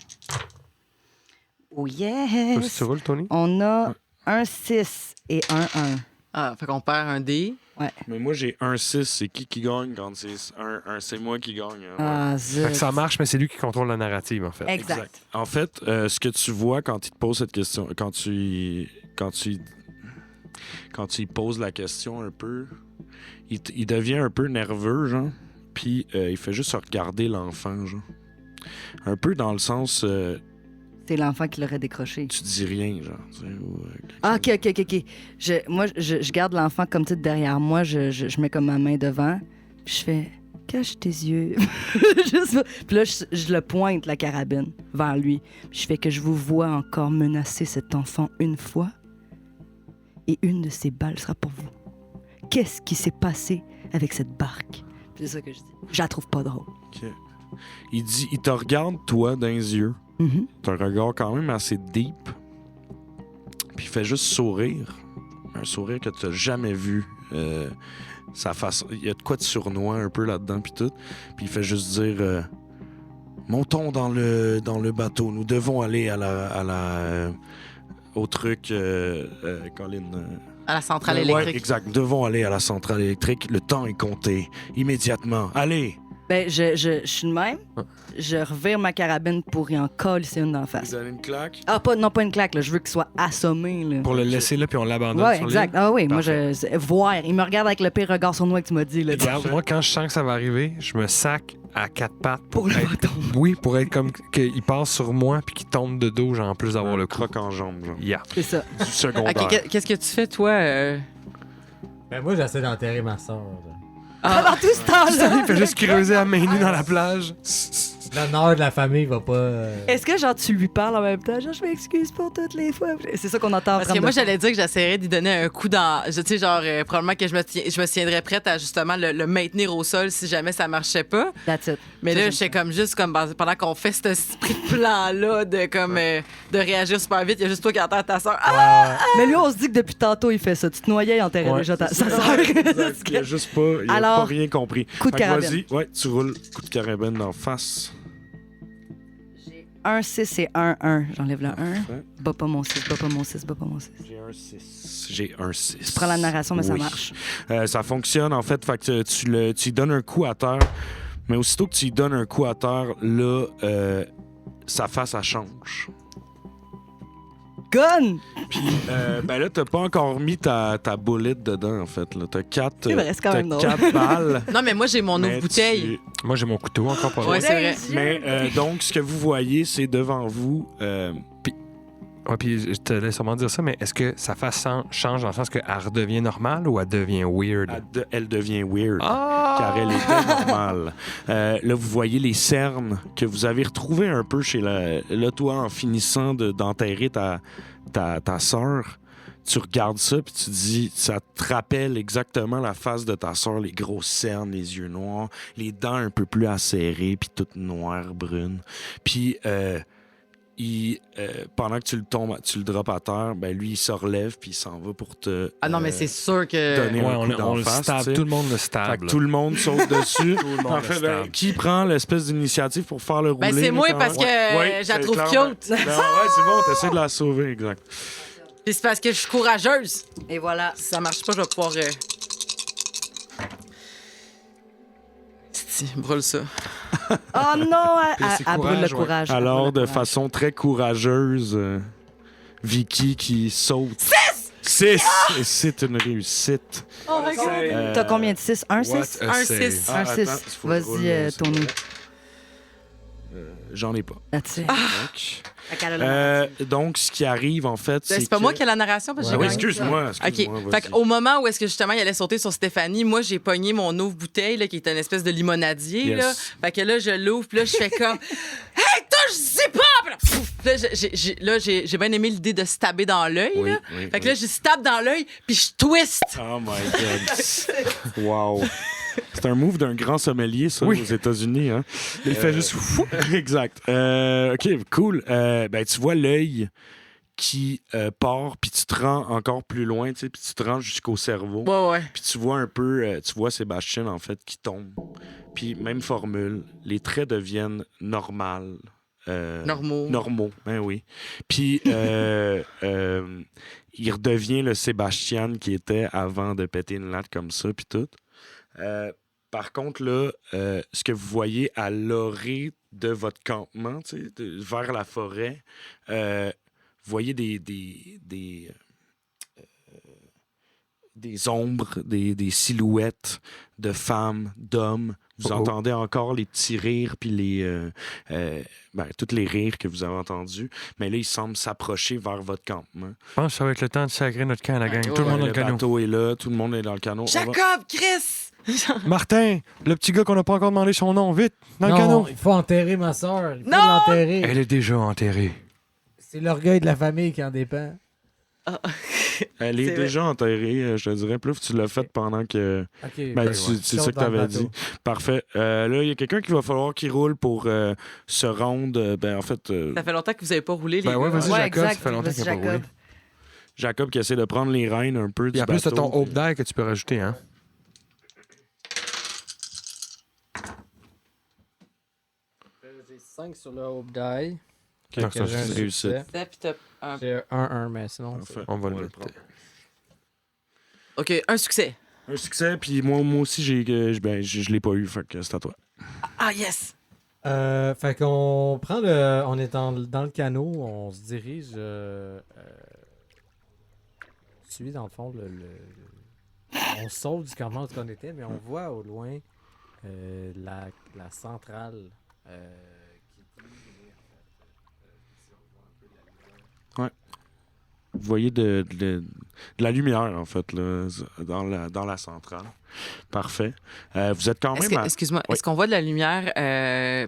Oh Toi, si yes! tu roules, Tony? On a un 6 et un 1. Ah, fait qu'on perd un dé. Mais moi, j'ai un 6. C'est qui gagne quand c'est c'est moi qui gagne. Hein. Ah, Fait que zut. ça marche, mais c'est lui qui contrôle la narrative, en fait. Exact. En fait, ce que tu vois quand il te pose cette question, quand tu poses la question un peu, il devient un peu nerveux, genre. Puis il fait juste regarder l'enfant, genre. Un peu dans le sens, C'est l'enfant qui l'aurait décroché. tu dis rien, genre. Tu sais, ou, Ah, OK. Moi, je garde l'enfant comme tu derrière moi. Je mets comme ma main devant. Puis je fais « Cache tes yeux. » Juste- Puis là, je le pointe, la carabine, vers lui. Puis je fais que je vous vois encore menacer cet enfant une fois. Et une de ces balles sera pour vous. Qu'est-ce qui s'est passé avec cette barque? Puis c'est ça que je dis. Je la trouve pas drôle. Ok. Il te regarde, toi, dans les yeux. Mhm. T'as un regard quand même assez deep. Puis il fait juste sourire. Un sourire que tu n'as jamais vu. Sa façon, il y a de quoi de sournois un peu là-dedans, puis tout. Puis il fait juste dire montons dans le bateau. Nous devons aller au truc, Colin. À la centrale Ouais, électrique. exact. Nous devons aller à la centrale électrique. Le temps est compté. Immédiatement. Allez! Ben, je suis de même. Je revire ma carabine pour y en coller une dans la face. Vous donnez une claque? Ah, non, pas une claque, là. Je veux qu'il soit assommé, là. Pour le laisser là, puis on l'abandonne Ouais, sur exact. l'île. Ah oui, moi, Parfait. voir. Il me regarde avec le pire regard sournois que tu m'as dit, là. Regarde, moi, quand je sens que ça va arriver, je me sac à quatre pattes Pour le être- bâton. Oui, pour être comme qu'il passe sur moi puis qu'il tombe de dos, genre, en plus d'avoir le croc en jambe, genre. Yeah. C'est ça. Du secondaire. OK, qu'est-ce que tu fais, toi? Ben, moi, j'essaie d'enterrer ma soeur. Pendant tout ce temps-là. Il fait juste creuser à main nue dans la plage. L'honneur de la famille va pas. Est-ce que, genre, tu lui parles en même temps? Genre, je m'excuse pour toutes les fois. C'est ça qu'on entend. Parce que moi, j'allais dire que j'essaierais d'y donner un coup dans... Tu sais, genre, probablement que je me tiendrais prête à, justement, le maintenir au sol si jamais ça marchait pas. That's it. Mais Ça, là, j'aime j'étais comme juste, comme pendant qu'on fait ce esprit de plan-là de réagir super vite, il y a juste toi qui entends ta soeur. Ah! Mais lui, on se dit que depuis tantôt, il fait ça. Tu te noyais et enterrais Ouais, déjà sa C'est ça. sœur. Exact. Il a juste pas, il a Alors, pas rien compris. coup de Fait que carabine. Vas-y, ouais, tu roules coup de carabine d'en face. Un 6 et un 1. J'enlève le 1. Parfait. Bas pas mon 6, bas pas mon 6, bas pas mon 6. J'ai un 6. Tu prends la narration, mais ça Oui. marche. Ça fonctionne, en fait. Fait que tu lui donnes un coup à terre. Mais aussitôt que tu lui donnes un coup à terre, là, sa face, elle change. Gun! Ben là, t'as pas encore mis ta boulette dedans, en fait. Là. T'as 4 C'est vrai, c'est quand même drôle. balles. Non, mais moi, j'ai mon mais ouvre-bouteille. Moi, j'ai mon couteau encore pas Ouais, loin. c'est vrai. Mais donc, ce que vous voyez, c'est devant vous. Ouais, puis je te laisse sûrement dire ça, mais est-ce que sa face change dans le sens qu'elle redevient normale ou elle devient weird? Elle devient weird. Ah! Car elle était normale. Là, vous voyez les cernes que vous avez retrouvées un peu chez là, toi, en finissant d'enterrer ta sœur. Tu regardes ça, puis tu dis, ça te rappelle exactement la face de ta sœur, les grosses cernes, les yeux noirs, les dents un peu plus acérées, puis toutes noires, brunes. Puis, pendant que tu le drops à terre, ben lui, il se relève, puis il s'en va pour te Ah non, mais c'est sûr que... donner Ouais, un coup on d'en le face, stab, tu sais. tout le monde le Fait stab. que là. tout le monde saute dessus. Tout le monde En le fait, stab. qui prend l'espèce d'initiative pour faire le rouler? Ben, c'est moi, là, parce quand que même? Ouais, je la c'est trouve clairement. cute. Ben, ouais, c'est bon, t'essaies de la sauver, exact. Puis c'est parce que je suis courageuse. Et voilà. Si ça marche pas, je vais pouvoir... Brûle ça. Oh non! c'est Elle brûle le courage, ouais. courage. Elle Alors, brûle de le courage. façon très courageuse, Vicky qui saute. 6! Et c'est une réussite. Oh my God! T'as combien de 6? Un 6? What a Un save. six. Ah, Un attends, 6. il faut que je roule, Vas-y, c'est Tony. vrai. J'en ai pas. That's it. Donc, Fait qu'elle a la narrative. donc, ce qui arrive, en fait, c'est C'est pas que- moi qui ai la narration parce que Ah j'ai oui, gagné. excuse-moi. OK. Excuse-moi, Fait qu'au moment où est-ce que justement il allait sauter sur Stéphanie, moi j'ai pogné mon ouvre-bouteille là, qui est une espèce de limonadier. Yes. Là. Fait que là, je l'ouvre, puis là, je fais comme Hey, toi, je sais pas! Puis là, pfouf! Puis là, j'ai bien aimé l'idée de stabber dans l'œil. Oui, là. oui, Fait que oui. là, je stab dans l'œil, puis je twist. Oh my God. Wow. C'est un move d'un grand sommelier, ça, Oui. aux États-Unis. Hein? Il fait juste fou. Exact. OK, cool. Ben, tu vois l'œil qui part, puis tu te rends encore plus loin, tu sais, puis tu te rends jusqu'au cerveau. Ouais. Puis tu vois un peu, tu vois Sébastien, en fait, qui tombe. Puis même formule, les traits deviennent normaux. Normaux, ben oui. Puis il redevient le Sébastien qui était avant de péter une latte comme ça, puis tout. Par contre, là, ce que vous voyez à l'orée de votre campement, tu sais, vers la forêt, vous voyez des ombres, des silhouettes de femmes, d'hommes. Vous Oh oh. entendez encore les petits rires puis tous les rires que vous avez entendus. Mais là, ils semblent s'approcher vers votre campement. Je pense que ça va être le temps de sacrer notre camp à la gang. Ouais, Tout le monde dans le le canot. bateau est là, tout le monde est dans le canot. On va- Jacob, Chris! Martin, le petit gars qu'on n'a pas encore demandé son nom, vite, dans le Non, canot. il faut enterrer ma soeur. Il faut Non! l'enterrer. Elle est déjà enterrée. C'est l'orgueil de la famille qui en dépend. Elle est C'est vrai. déjà enterrée, je te dirais. Plus tu l'as fait pendant que... OK. Ben, c'est ça que tu avais dit. Parfait. Là, il y a quelqu'un qui va falloir qu'il roule pour se rendre. En fait, Ça fait longtemps que vous avez pas roulé, les Ben ouais, gars. vas-y, Ouais, Jacob, ça exact. fait longtemps Vas-y, qu'il n'a pas Jacob. roulé. Jacob qui essaie de prendre les rênes un peu du Et en plus, bateau. t'as ton hope d'air que tu peux rajouter, hein? J'ai 5 sur le Hope Die. Ok, Donc, ça, J'ai un c'est réussi. succès. Ça, puis t'as un- J'ai 1-1, mais sinon. Parfait. On va le le mettre. prendre. OK, un succès. Un succès, puis moi aussi, je l'ai pas eu, fait que c'est à toi. Ah, yes! Fait qu'on prend le. On est dans le canot, on se dirige. On suit dans le fond on saute du campement où on était, mais on voit au loin la centrale qui Vous voyez de la lumière, en fait, là, dans la centrale. Parfait. Vous êtes quand même... Excuse-moi, Oui. est-ce qu'on voit de la lumière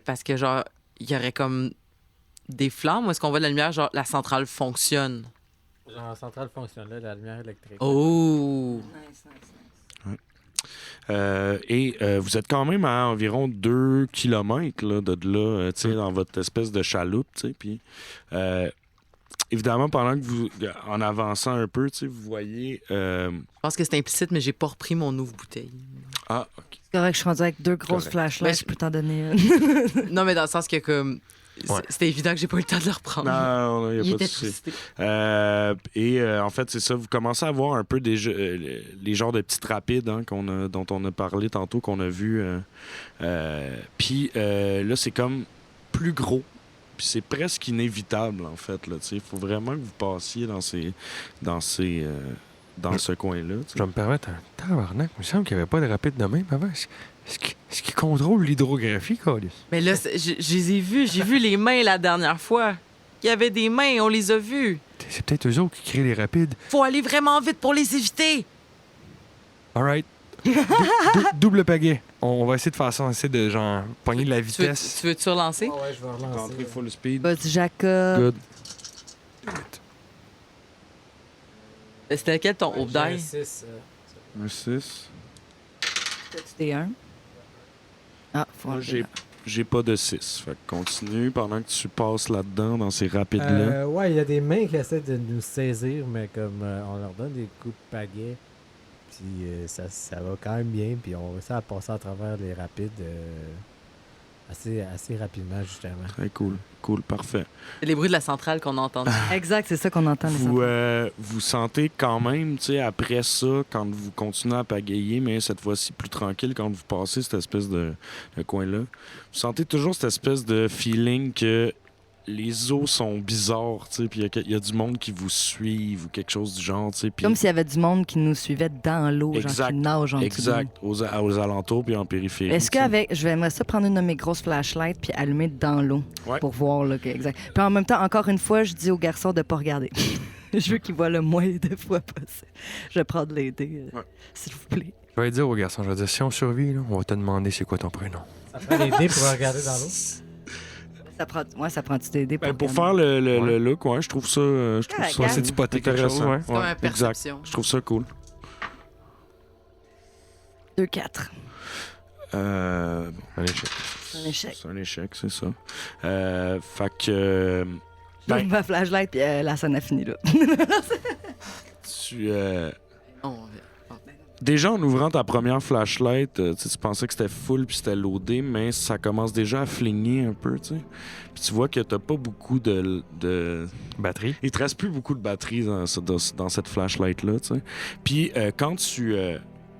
parce que, genre, il y aurait comme des flammes ou est-ce qu'on voit de la lumière, genre, la centrale fonctionne? Genre, la centrale fonctionne là, la lumière électrique. Oh! Vous êtes quand même à environ 2 kilomètres là, de là, tu sais, dans votre espèce de chaloupe, tu sais, puis... évidemment, pendant que vous, en avançant un peu, tu sais, vous voyez... Je pense que c'est implicite, mais j'ai pas repris mon ouvre-bouteille. Ah, OK. C'est correct, je suis rendue avec 2 grosses Correct. flashlights, Ben, je peux t'en donner une. Non, mais dans le sens que, comme, Ouais. c'était évident que j'ai pas eu le temps de le reprendre. Non, il n'y a Il pas de était souci. précipité. En fait, c'est ça, vous commencez à voir un peu les genres de petites rapides hein, dont on a parlé tantôt, qu'on a vu. Puis là, c'est comme plus gros. Puis c'est presque inévitable, en fait. Il faut vraiment que vous passiez dans ce coin-là. tu sais. Je vais me permettre un tabarnak. Il me semble qu'il n'y avait pas de rapide de même avant. Est-ce qu'il contrôle l'hydrographie, Calis? Mais là, je les ai vus. J'ai vu les mains la dernière fois. Il y avait des mains, on les a vues. C'est peut-être eux autres qui créent les rapides. Faut aller vraiment vite pour les éviter. All right. Double pagaie. On va essayer de faire ça, on essaie de genre pogner de la vitesse. Tu veux-tu relancer? Ah ouais, je vais relancer. Rentrez full speed. Vas-y, Jacob. Good. C'était lequel ton Ouais, hope j'ai un die? 6, Un 6. T'as-tu des 1? Ah, faut Moi, enlever. j'ai pas de 6. Fait que continue pendant que tu passes là-dedans, dans ces rapides-là. ouais, il y a des mains qui essaient de nous saisir, mais comme on leur donne des coups de pagaie, puis ça va quand même bien, puis on réussit à passer à travers les rapides assez rapidement, justement. Très cool. Cool, parfait. C'est les bruits de la centrale qu'on a entendus. Exact, c'est ça qu'on entend. les Vous, enfants. vous sentez quand même, tu sais, après ça, quand vous continuez à pagayer, mais cette fois-ci plus tranquille, quand vous passez cette espèce de coin-là, vous sentez toujours cette espèce de feeling que les eaux sont bizarres, tu sais, puis il y a du monde qui vous suit ou quelque chose du genre, tu sais. Puis Comme s'il y avait du monde qui nous suivait dans l'eau, genre Exact. qui nage en dessous de nous. exact, aux alentours puis en périphérie. Est-ce tu sais. qu'avec. Je vais aimerais ça prendre une de mes grosses flashlights puis allumer dans l'eau Ouais. pour voir, là, exact. Puis en même temps, encore une fois, je dis aux garçons de pas regarder. Je veux qu'ils voient le moins de fois possible. Je vais prendre l'aider, Ouais. s'il vous plaît. Je vais dire aux garçons, je vais dire, si on survit, là, on va te demander c'est quoi ton prénom. Ça prend des dés pour regarder dans l'eau. Ça prend-tu t'aider Ben, pour regarder? faire le Ouais. look, ouais, je trouve ça, regarde. C'est hypothé quelque chose, intéressant. ouais. C'est comme un exact. perception. Je trouve ça cool. 2-4. Bon, Un échec. C'est un échec. C'est un échec, c'est ça. Fait que Ben- Ma flashlight puis la scène a fini, là. tu Oh, déjà en ouvrant ta première flashlight, tu pensais que c'était full puis c'était loadé, mais ça commence déjà à fligner un peu, tu sais. Puis tu vois que t'as pas beaucoup de Batterie. il te reste plus beaucoup de batterie dans cette flashlight-là, tu sais. Puis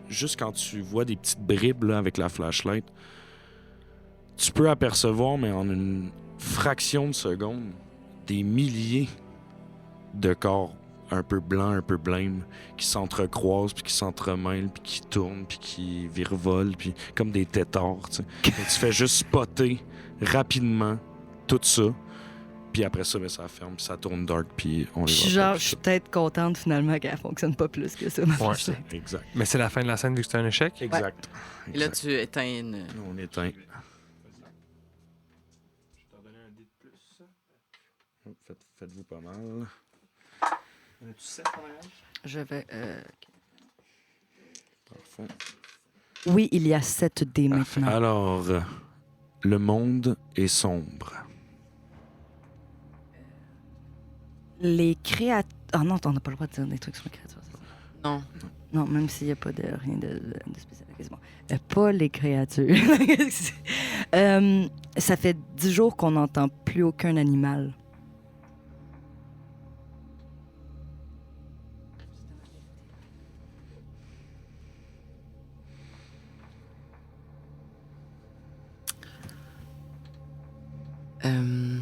juste quand tu vois des petites bribes là, avec la flashlight, tu peux apercevoir, mais en une fraction de seconde, des milliers de corps un peu blancs, un peu blêmes, qui s'entrecroisent, puis qui s'entremêlent, puis qui tournent, puis qui virevolent, puis comme des têtards, tu sais. Et tu fais juste spotter rapidement tout ça. Puis après ça, ben, ça ferme, puis ça tourne dark, puis on les Je voit suis pas, genre, puis je suis ça. peut-être contente finalement qu'elle fonctionne pas plus que ça, ma Ouais. flashlight. Exact. Mais c'est la fin de la scène vu que c'est un échec. Exact. Et là, Exact. tu éteins une... On éteint. Faites-vous pas mal. Je vais. Parfait. Oui, il y a 7 dés maintenant. Alors, le monde est sombre. Les créatures. Ah non, on n'a pas le droit de dire des trucs sur les créatures. c'est ça? Non. Non, même s'il n'y a pas de rien de spécial. Ok, c'est bon. Pas les créatures. Ça fait 10 jours qu'on n'entend plus aucun animal. Euh,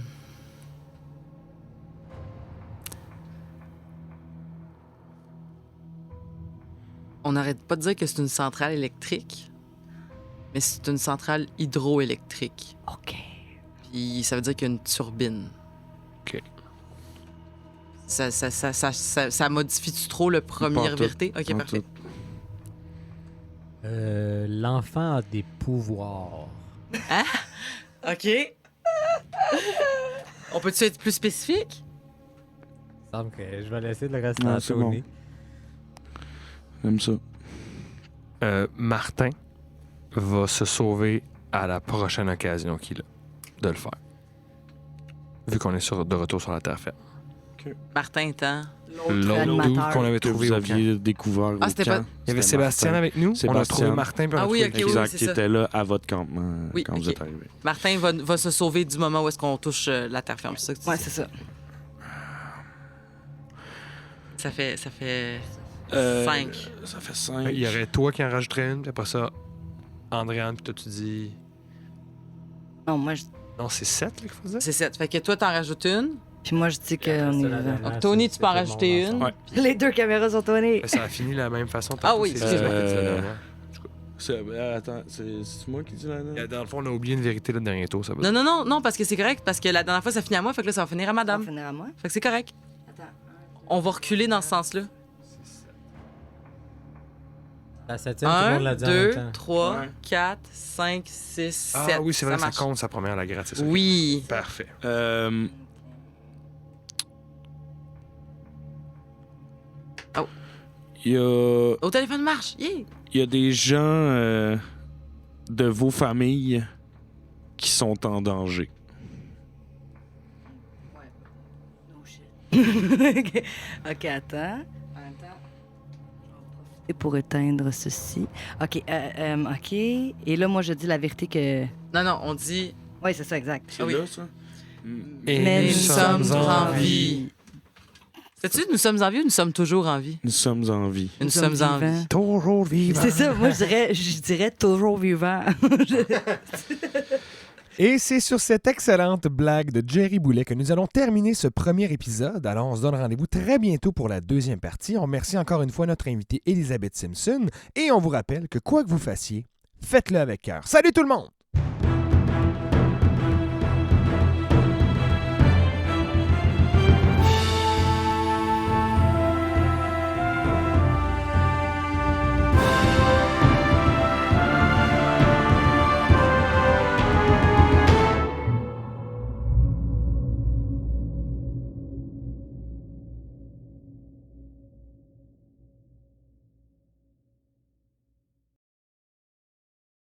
On n'arrête pas de dire que c'est une centrale électrique, mais c'est une centrale hydroélectrique. OK. Puis ça veut dire qu'il y a une turbine. OK. Ça modifie-tu trop le première tout. vérité? OK, Pas parfait. tout. L'enfant a des pouvoirs. OK. On peut-tu être plus spécifique? Il me semble que je vais laisser le reste Non, à c'est Tony. J'aime ça. Martin va se sauver à la prochaine occasion qu'il a de le faire. Vu qu'on est de retour sur la terre ferme. Martin étant... L'autre animateur. dude qu'on avait Que trouvé vous au camp. aviez découvert Ah, au c'était camp. pas- Il y avait C'était Sébastien Martin. avec nous. On a Sébastien. trouvé Martin. Puis on a Ah oui, trouvé ok, Guy. oui, Exact, c'est qui ça. était là à votre campement Oui, quand vous ok. êtes arrivé. Martin va se sauver du moment où est-ce qu'on touche la terre ferme. C'est ça que tu Ouais, dis? c'est ça. Ça fait 5. Ça fait 5. Il y aurait toi qui en rajouterais une. Puis après ça, Andréane. Puis toi, tu dis. Non, moi, je... Non, c'est 7 qu'il faut dire. C'est 7. Fait que toi, t'en rajoutes une. Puis moi, je dis qu'on est vivant. Donc, Tony, tu peux en rajouter une. Ouais. Les 2 caméras sont tournées. Mais ça a fini de la même façon. Ah oui, C'est excuse-moi. juste la dernière. Attends, c'est moi qui dis la dernière? Dans le fond, on a oublié une vérité le dernier tour. Ça va. Non, parce que c'est correct. Parce que la dernière fois, ça finit à moi. Fait que là, ça va finir à Ça va madame. finir à moi. Fait que c'est correct. Attends. On va reculer dans ce sens-là. La 7e, tout le monde l'a 1, dit en même 2, temps. 3, Ouais. 4, 5, 6, 7. Ah oui, c'est vrai, ça marche. compte sa première, la gratte, c'est ça. Oui. Parfait. Oh. Il y a... Au téléphone marche. Yeah. Il y a des gens de vos familles qui sont en danger. OK. OK, attends. En même temps, je vais en profiter pour éteindre ceci. OK, OK. Et là, moi, je dis la vérité que... Non, on dit. Oui, c'est ça, exact. C'est Ah oui. là, ça? Et Mais nous sommes en vie. Sais-tu, nous sommes en vie ou nous sommes toujours en vie? Nous sommes en vie. Nous sommes en vivants. vie. toujours vivant. C'est ça, moi, je dirais toujours vivant. Et c'est sur cette excellente blague de Jerry Boulet que nous allons terminer ce premier épisode. Alors, on se donne rendez-vous très bientôt pour la deuxième partie. On remercie encore une fois notre invitée Elisabeth Simpson et on vous rappelle que quoi que vous fassiez, faites-le avec cœur. Salut tout le monde!